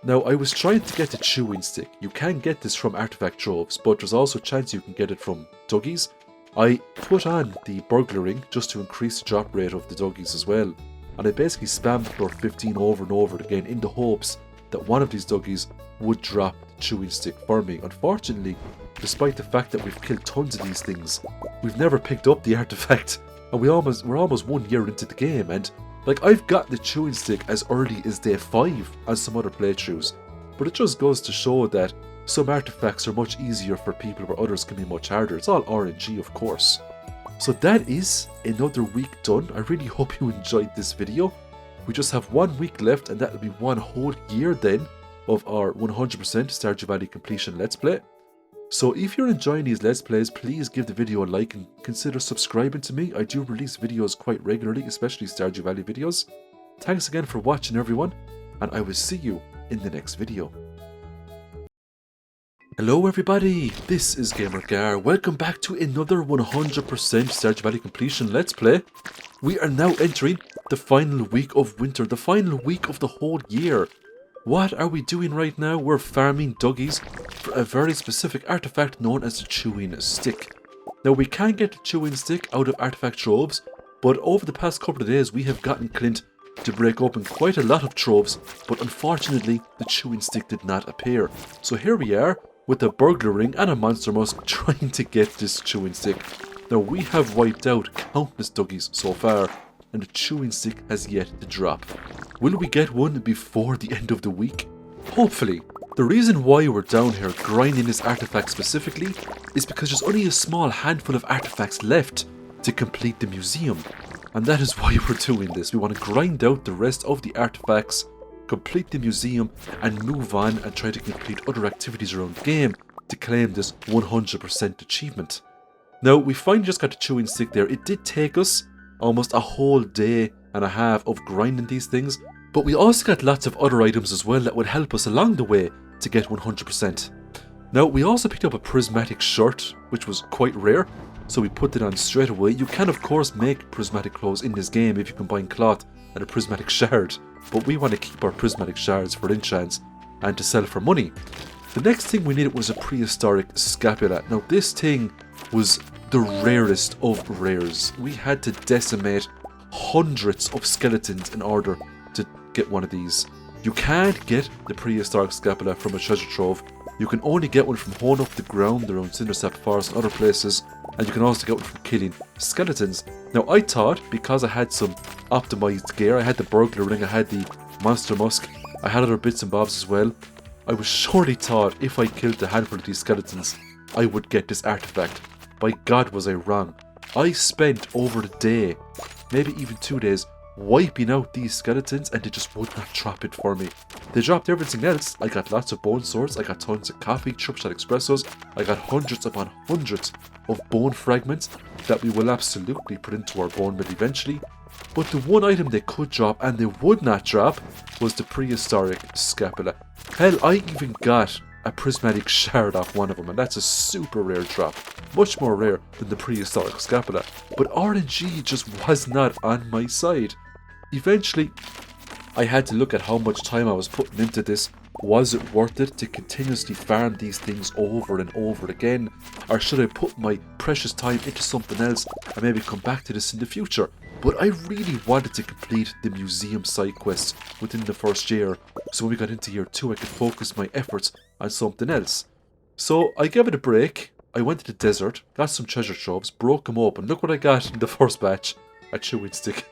Now, I was trying to get the chewing stick. You can get this from artifact troves, but there's also a chance you can get it from duggies. I put on the burglaring just to increase the drop rate of the duggies as well. And I basically spammed floor 15 over and over again in the hopes that one of these duggies would drop the chewing stick for me. Unfortunately, despite the fact that we've killed tons of these things, we've never picked up the artifact. And we're almost 1 year into the game, and like, I've got the chewing stick as early as day 5 on some other playthroughs. But it just goes to show that some artifacts are much easier for people where others can be much harder. It's all RNG, of course. So that is another week done. I really hope you enjoyed this video. We just have 1 week left, and that will be 1 whole year then of our 100% Stardew Valley completion Let's Play. So if you're enjoying these Let's Plays, please give the video a like and consider subscribing to me. I do release videos quite regularly, especially Stardew Valley videos. Thanks again for watching, everyone, and I will see you in the next video. Hello everybody, this is GamerGar. Welcome back to another 100% Stardew Valley completion Let's Play. We are now entering the final week of winter, the final week of the whole year. What are we doing right now? We're farming duggies for a very specific artifact known as the chewing stick. Now, we can get the chewing stick out of artifact troves, but over the past couple of days we have gotten Clint to break open quite a lot of troves, but unfortunately the chewing stick did not appear. So here we are with a burglar ring and a monster musk trying to get this chewing stick. Now, we have wiped out countless duggies so far, and the chewing stick has yet to drop. Will we get one before the end of the week? Hopefully. The reason why we're down here grinding this artifact specifically is because there's only a small handful of artifacts left to complete the museum. And that is why we're doing this. We want to grind out the rest of the artifacts, complete the museum, and move on and try to complete other activities around the game to claim this 100% achievement. Now, we finally just got the chewing stick there. It did take us almost a whole day and a half of grinding these things, but we also got lots of other items as well that would help us along the way to get 100%. Now, we also picked up a prismatic shirt, which was quite rare, so we put it on straight away. You can of course make prismatic clothes in this game if you combine cloth and a prismatic shard, but we want to keep our prismatic shards for enchants and to sell for money. The next thing we needed was a prehistoric scapula. Now, this thing was the rarest of rares. We had to decimate hundreds of skeletons in order to get one of these. You can't get the prehistoric scapula from a treasure trove. You can only get one from hoeing up the ground around Cindersap Forest and other places, and you can also get one from killing skeletons. Now, I thought, because I had some optimized gear, I had the burglar ring, I had the monster musk, I had other bits and bobs as well, I was surely thought if I killed a handful of these skeletons, I would get this artifact. By God, was I wrong. I spent over a day, maybe even 2 days, wiping out these skeletons, and they just would not drop it for me. They dropped everything else. I got lots of bone swords, I got tons of coffee, Chuckshot Expressos, I got hundreds upon hundreds of bone fragments that we will absolutely put into our bone mill eventually. But the one item they could drop, and they would not drop, was the prehistoric scapula. Hell, I even got a prismatic shard off one of them, and that's a super rare drop. Much more rare than the prehistoric scapula. But RNG just was not on my side. Eventually, I had to look at how much time I was putting into this. Was it worth it to continuously farm these things over and over again? Or should I put my precious time into something else and maybe come back to this in the future? But I really wanted to complete the museum side quests within the first year, so when we got into year 2 I could focus my efforts on something else. So I gave it a break. I went to the desert, got some treasure troves, broke them open. Look what I got in the first batch. A chewing stick.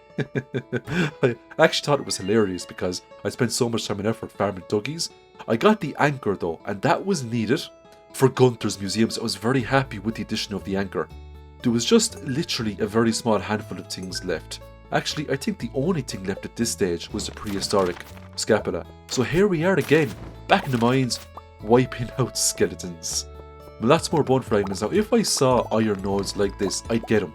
I actually thought it was hilarious because I spent so much time and effort farming duggies. I got the anchor though, and that was needed for Gunther's museums. I was very happy with the addition of the anchor. There was just literally a very small handful of things left. Actually, I think the only thing left at this stage was the prehistoric scapula. So here we are again, back in the mines, wiping out skeletons. Lots more bone fragments. Now, if I saw iron nodes like this, I'd get them,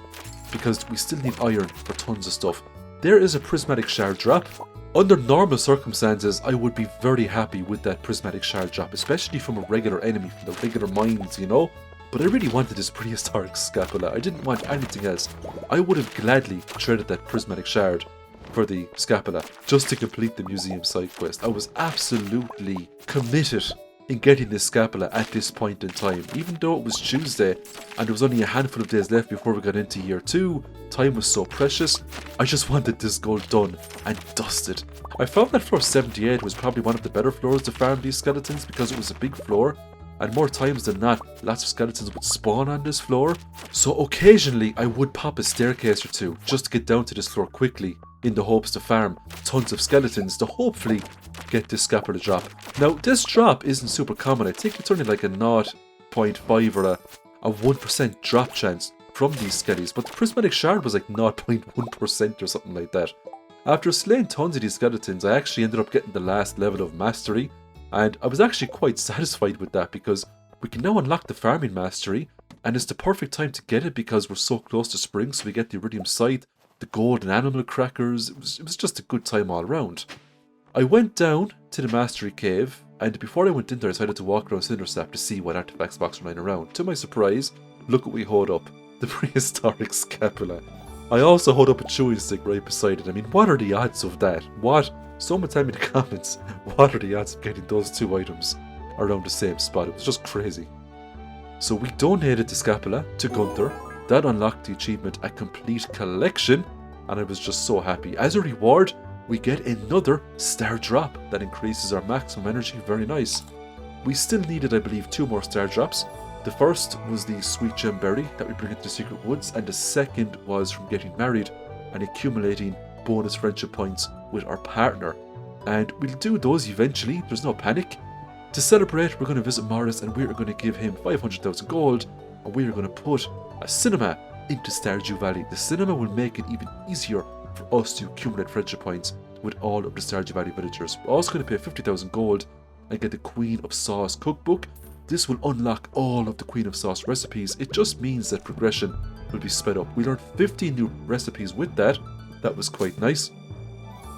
because we still need iron for tons of stuff. There is a prismatic shard drop. Under normal circumstances, I would be very happy with that prismatic shard drop, especially from a regular enemy, from the regular mines, you know? But I really wanted this prehistoric scapula. I didn't want anything else. I would have gladly traded that prismatic shard for the scapula just to complete the museum side quest. I was absolutely committed in getting this scapula at this point in time. Even though it was Tuesday and there was only a handful of days left before we got into year 2, time was so precious. I just wanted this goal done and dusted. I found that floor 78 was probably one of the better floors to farm these skeletons because it was a big floor. And more times than not, lots of skeletons would spawn on this floor. So occasionally I would pop a staircase or two just to get down to this floor quickly in the hopes to farm tons of skeletons to hopefully get this scapula drop. Now this drop isn't super common. I think it's only like a 0.5 or a 1% drop chance from these skellies. But the prismatic shard was like 0.1% or something like that. After slaying tons of these skeletons, I actually ended up getting the last level of mastery. And I was actually quite satisfied with that because we can now unlock the farming mastery, and it's the perfect time to get it because we're so close to spring, so we get the iridium scythe, the golden animal crackers. It was just a good time all around. I went down to the mastery cave, and before I went in there I decided to walk around Cindersap to see what artifacts box were lying around. To my surprise, look what we hold up, the prehistoric scapula. I also hold up a chewing stick right beside it. I mean, what are the odds of that? What? Someone tell me in the comments, what are the odds of getting those two items around the same spot? It was just crazy. So we donated the scapula to Gunther. That unlocked the achievement, a complete collection, and I was just so happy. As a reward, we get another star drop that increases our maximum energy. Very nice. We still needed, I believe, 2 more star drops. The first was the sweet gem berry that we bring into the secret woods, and the second was from getting married and accumulating bonus friendship points with our partner. And we'll do those eventually, there's no panic. To celebrate, we're going to visit Morris and we're going to give him 500,000 gold, and we're going to put a cinema into Stardew Valley. The cinema will make it even easier for us to accumulate friendship points with all of the Stardew Valley villagers. We're also going to pay 50,000 gold and get the Queen of Sauce cookbook. This will unlock all of the Queen of Sauce recipes. It just means that progression will be sped up. We learned 15 new recipes with that. That was quite nice.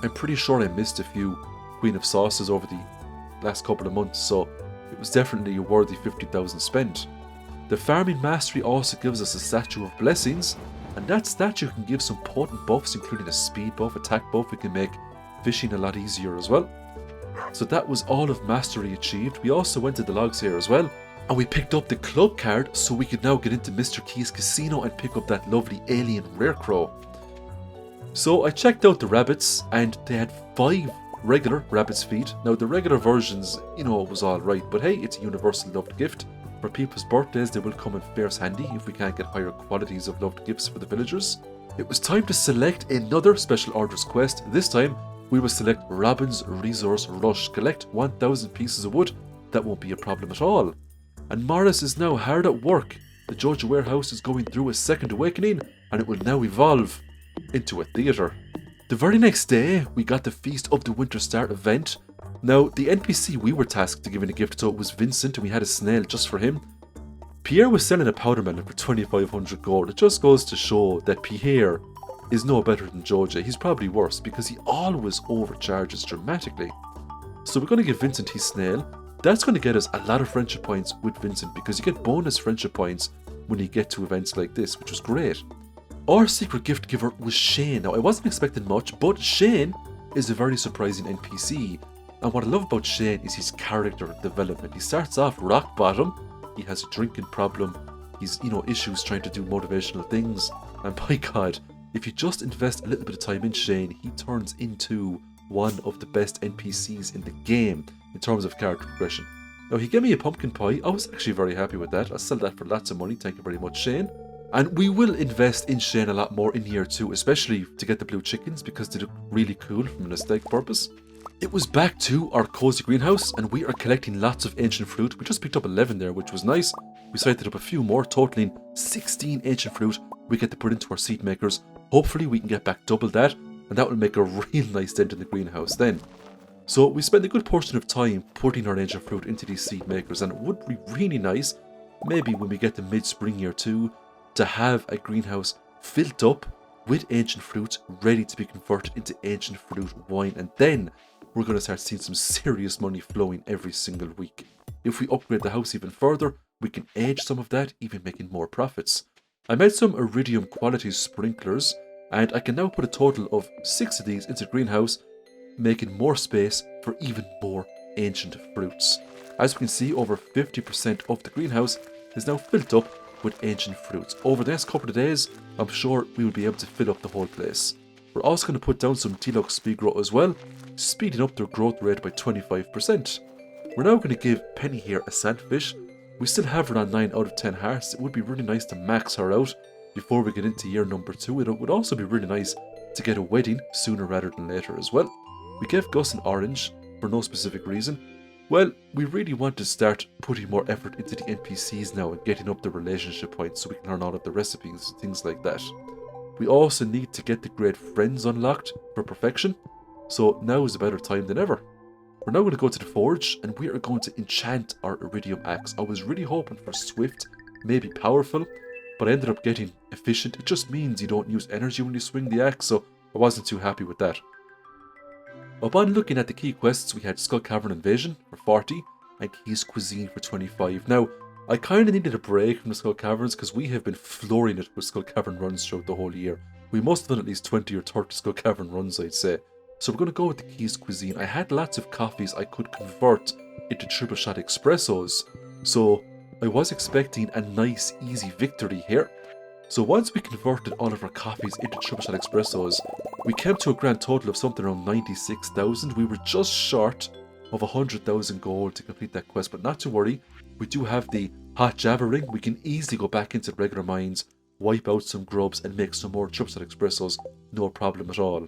I'm pretty sure I missed a few Queen of Sauces over the last couple of months, so it was definitely a worthy 50,000 spent. The farming mastery also gives us a statue of blessings, and that statue can give some potent buffs, including a speed buff, attack buff. We can make fishing a lot easier as well. So that was all of mastery achieved. We also went to the logs here as well, and we picked up the club card so we could now get into Mr. Key's casino and pick up that lovely alien rare crow. So I checked out the rabbits, and they had 5 regular rabbit's feet. Now the regular versions, you know, was alright, but hey, it's a universal loved gift. For people's birthdays, they will come in fierce handy if we can't get higher qualities of loved gifts for the villagers. It was time to select another special orders quest. This time, we will select Robin's Resource Rush. Collect 1,000 pieces of wood. That won't be a problem at all. And Morris is now hard at work. The Georgia warehouse is going through a second awakening, and it will now evolve into a theatre. The very next day, we got the Feast of the Winter Star event. Now, the NPC we were tasked to give in a gift to was Vincent, and we had a snail just for him. Pierre was selling a powder melon for 2,500 gold. It just goes to show that Pierre is no better than Georgia. He's probably worse because he always overcharges dramatically. So we're going to give Vincent his snail. That's going to get us a lot of friendship points with Vincent because you get bonus friendship points when you get to events like this, which was great. Our secret gift giver was Shane. Now, I wasn't expecting much, but Shane is a very surprising NPC. And what I love about Shane is his character development. He starts off rock bottom. He has a drinking problem. He's, issues trying to do motivational things. And by God, if you just invest a little bit of time in Shane, he turns into one of the best NPCs in the game in terms of character progression. Now, he gave me a pumpkin pie. I was actually very happy with that. I'll sell that for lots of money. Thank you very much, Shane. And we will invest in Shane a lot more in year 2, especially to get the blue chickens because they look really cool from an aesthetic purpose. It was back to our cozy greenhouse and we are collecting lots of ancient fruit. We just picked up 11 there, which was nice. We sighted up a few more, totaling 16 ancient fruit we get to put into our seed makers. Hopefully we can get back double that, and that will make a real nice dent in the greenhouse then. So we spent a good portion of time putting our ancient fruit into these seed makers, and it would be really nice, maybe when we get to mid-spring year 2, to have a greenhouse filled up with ancient fruit ready to be converted into ancient fruit wine, and then we're going to start seeing some serious money flowing every single week. If we upgrade the house even further, we can age some of that, even making more profits. I made some iridium quality sprinklers, and I can now put a total of 6 of these into the greenhouse, making more space for even more ancient fruits. As we can see, over 50% of the greenhouse is now filled up with ancient fruits. Over the next couple of days, I'm sure we will be able to fill up the whole place. We're also going to put down some deluxe speed grow as well, speeding up their growth rate by 25%. We're now going to give Penny here a sandfish. We still have her on 9 out of 10 hearts. It would be really nice to max her out before we get into year number 2. It would also be really nice to get a wedding sooner rather than later as well. We gave Gus an orange for no specific reason. Well, we really want to start putting more effort into the NPCs now and getting up the relationship points so we can learn all of the recipes, things like that. We also need to get the great friends unlocked for perfection, so now is a better time than ever. We're now going to go to the forge and we are going to enchant our iridium axe. I was really hoping for swift, maybe powerful, but I ended up getting efficient. It just means you don't use energy when you swing the axe, so I wasn't too happy with that. Upon looking at the key quests, we had Skull Cavern Invasion for 40 and Keys Cuisine for 25. Now, I kind of needed a break from the Skull Caverns because we have been flooring it with Skull Cavern runs throughout the whole year. We must have done at least 20 or 30 Skull Cavern runs, I'd say. So we're going to go with the Keys Cuisine. I had lots of coffees I could convert into triple shot espressos, so I was expecting a nice easy victory here. So once we converted all of our coffees into triple shot espressos, we came to a grand total of something around 96,000. We were just short of 100,000 gold to complete that quest, but not to worry. We do have the hot Java ring. We can easily go back into regular mines, wipe out some grubs and make some more triple shot espressos, no problem at all.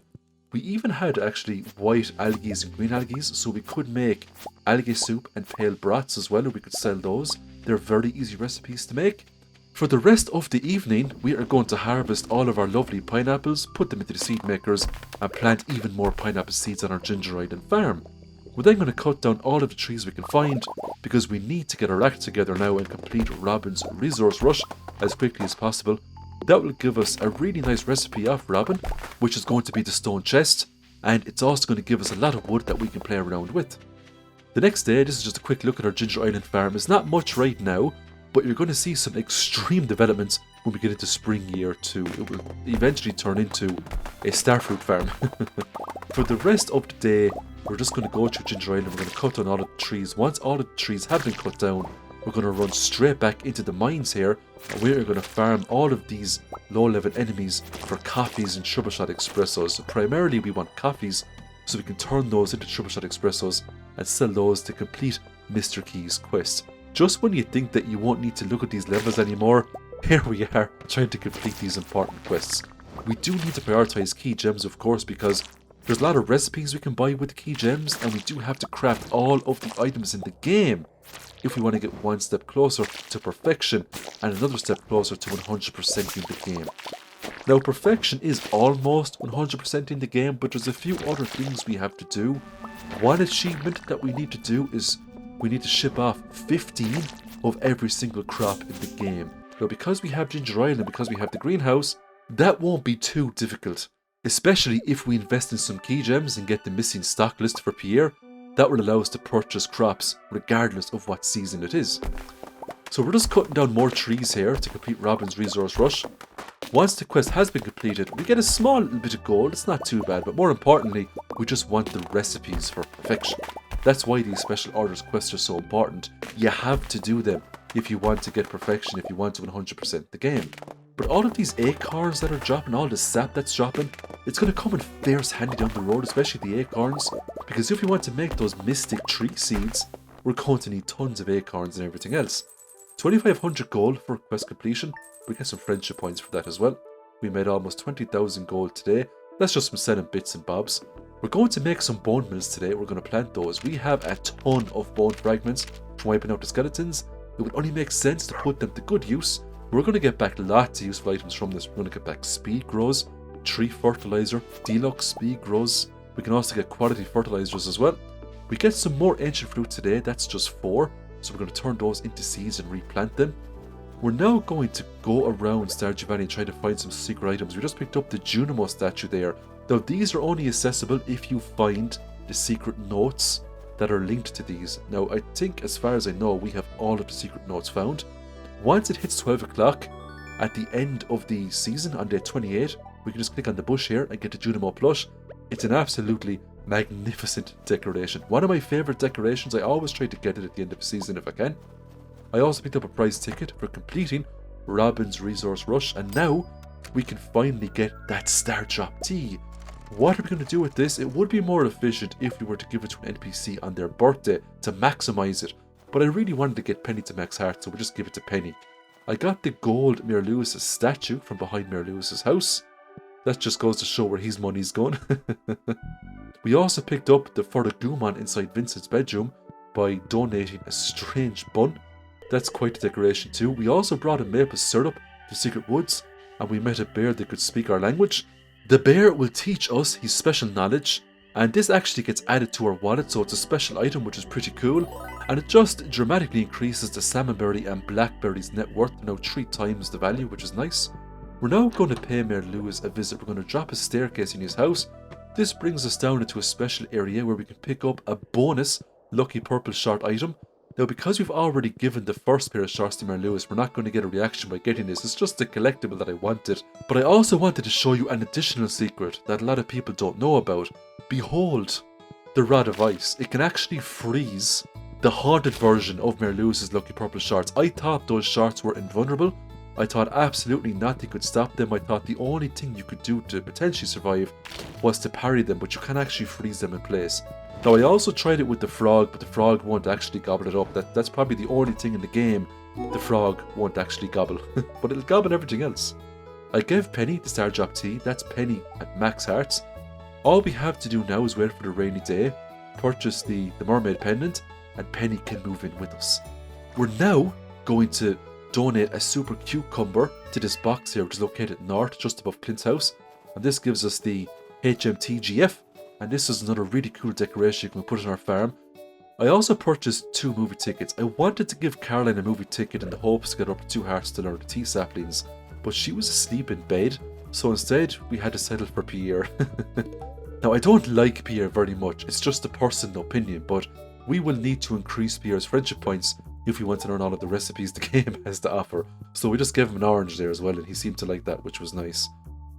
We even had actually white algae and green algae, so we could make algae soup and pale broths as well, and we could sell those. They're very easy recipes to make. For the rest of the evening, we are going to harvest all of our lovely pineapples, put them into the seed makers, and plant even more pineapple seeds on our Ginger Island farm. We're then going to cut down all of the trees we can find, because we need to get our act together now and complete Robin's resource rush as quickly as possible. That will give us a really nice recipe off Robin, which is going to be the stone chest, and it's also going to give us a lot of wood that we can play around with. The next day, this is just a quick look at our Ginger Island farm. It's not much right now, but you're going to see some extreme developments when we get into spring year 2. It will eventually turn into a starfruit farm. For the rest of the day, we're just going to go through Ginger Island. We're going to cut down all of the trees. Once all of the trees have been cut down, we're going to run straight back into the mines here, and we're going to farm all of these low-level enemies for coffees and triple shot espressos. Primarily, we want coffees, so we can turn those into triple shot espressos and sell those to complete Mr. Key's quest. Just when you think that you won't need to look at these levels anymore, here we are trying to complete these important quests. We do need to prioritize key gems, of course, because there's a lot of recipes we can buy with the key gems, and we do have to craft all of the items in the game if we want to get one step closer to perfection and another step closer to 100% in the game. Now, perfection is almost 100% in the game, but there's a few other things we have to do. One achievement that we need to do is we need to ship off 15 of every single crop in the game. Now, because we have Ginger Island, because we have the greenhouse, that won't be too difficult, especially if we invest in some key gems and get the missing stock list for Pierre. That will allow us to purchase crops regardless of what season it is. So we're just cutting down more trees here to complete Robin's resource rush. Once the quest has been completed, we get a small little bit of gold. It's not too bad, but more importantly, we just want the recipes for perfection. That's why these special orders quests are so important. You have to do them if you want to get perfection, if you want to 100% the game. But all of these acorns that are dropping, all the sap that's dropping, it's going to come in fierce handy down the road, especially the acorns, because if we want to make those mystic tree seeds, we're going to need tons of acorns and everything else. 2500 gold for quest completion. We get some friendship points for that as well. We made almost 20,000 gold today. That's just from selling bits and bobs. We're going to make some bone mills today. We're going to plant those. We have a ton of bone fragments from wiping out the skeletons. It would only make sense to put them to good use. We're going to get back lots of useful items from this. We're going to get back speed grows, tree fertilizer, deluxe speed grows. We can also get quality fertilizers as well. We get some more ancient fruit today. That's just 4. So we're going to turn those into seeds and replant them. We're now going to go around Stardew Valley and try to find some secret items. We just picked up the Junimo statue there. Now these are only accessible if you find the secret notes that are linked to these. Now I think, as far as I know, we have all of the secret notes found. Once it hits 12 o'clock at the end of the season on day 28, we can just click on the bush here and get the Junimo plush. It's an absolutely magnificent decoration. One of my favourite decorations. I always try to get it at the end of the season if I can. I also picked up a prize ticket for completing Robin's Resource Rush, and now we can finally get that Star Drop tea. What are we going to do with this? It would be more efficient if we were to give it to an NPC on their birthday to maximize it, but I really wanted to get Penny to max heart, so we'll just give it to Penny. I got the gold Mayor Lewis's statue from behind Mayor Lewis's house. That just goes to show where his money's gone. We also picked up the further Goomon inside Vincent's bedroom by donating a strange bun. That's quite a decoration too. We also brought a maple syrup to Secret Woods, and we met a bear that could speak our language. The bear will teach us his special knowledge, and this actually gets added to our wallet, so it's a special item which is pretty cool, and it just dramatically increases the salmonberry and blackberry's net worth, now 3 times the value, which is nice. We're now going to pay Mayor Lewis a visit. We're going to drop a staircase in his house. This brings us down into a special area where we can pick up a bonus lucky purple short item. Now, because we've already given the first pair of shorts to Mayor Lewis, we're not going to get a reaction by getting this. It's just a collectible that I wanted. But I also wanted to show you an additional secret that a lot of people don't know about. Behold, the Rod of Ice. It can actually freeze the haunted version of Mayor Lewis's lucky purple shorts. I thought those shorts were invulnerable. I thought absolutely nothing could stop them. I thought the only thing you could do to potentially survive was to parry them, but you can actually freeze them in place. Now, I also tried it with the frog, but the frog won't actually gobble it up. That's probably the only thing in the game the frog won't actually gobble, but it'll gobble everything else. I gave Penny the Star Drop tea. That's Penny at max hearts. All we have to do now is wait for the rainy day, purchase the mermaid pendant, and Penny can move in with us. We're now going to donate a super cucumber to this box here, which is located north, just above Clint's house, and this gives us the HMTGF. And this is another really cool decoration you can put on our farm. I also purchased 2 movie tickets. I wanted to give Caroline a movie ticket in the hopes to get up to 2 hearts to learn the tea saplings, but she was asleep in bed, so instead we had to settle for Pierre. Now, I don't like Pierre very much. It's just a personal opinion, but we will need to increase Pierre's friendship points if we want to learn all of the recipes the game has to offer. So we just gave him an orange there as well, and he seemed to like that, which was nice.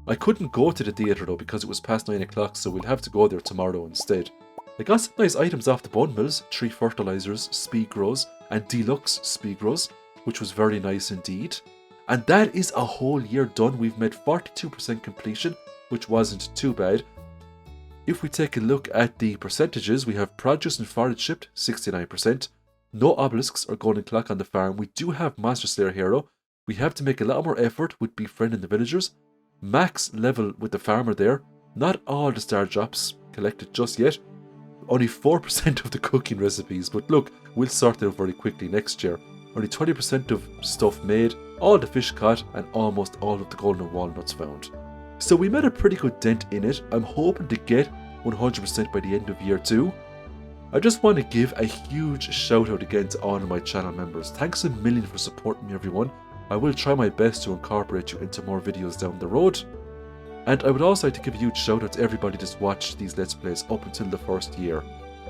I couldn't go to the theatre though because it was past 9 o'clock, so we'll have to go there tomorrow instead. I got some nice items off the bone mills, 3 fertilizers, speed grows, and deluxe speed grows, which was very nice indeed. And that is a whole year done. We've made 42% completion, which wasn't too bad. If we take a look at the percentages, we have produce and forage shipped, 69%. No obelisks or golden clock on the farm. We do have Monster Slayer Hero. We have to make a lot more effort with befriending the villagers. Max level with the farmer there. Not all the star drops collected just yet. Only 4% of the cooking recipes, but look, we'll sort it out very quickly next year. Only 20% of stuff made, all the fish caught, and almost all of the golden walnuts found. So we made a pretty good dent in it. I'm hoping to get 100% by the end of year 2. I just want to give a huge shout out again to all of my channel members. Thanks a million for supporting me, everyone. I will try my best to incorporate you into more videos down the road. And I would also like to give a huge shout out to everybody that's watched these Let's Plays up until the first year.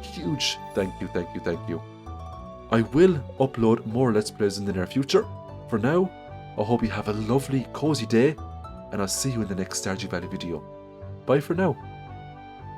Huge thank you, thank you, thank you. I will upload more Let's Plays in the near future. For now, I hope you have a lovely, cozy day, and I'll see you in the next Stardew Valley video. Bye for now.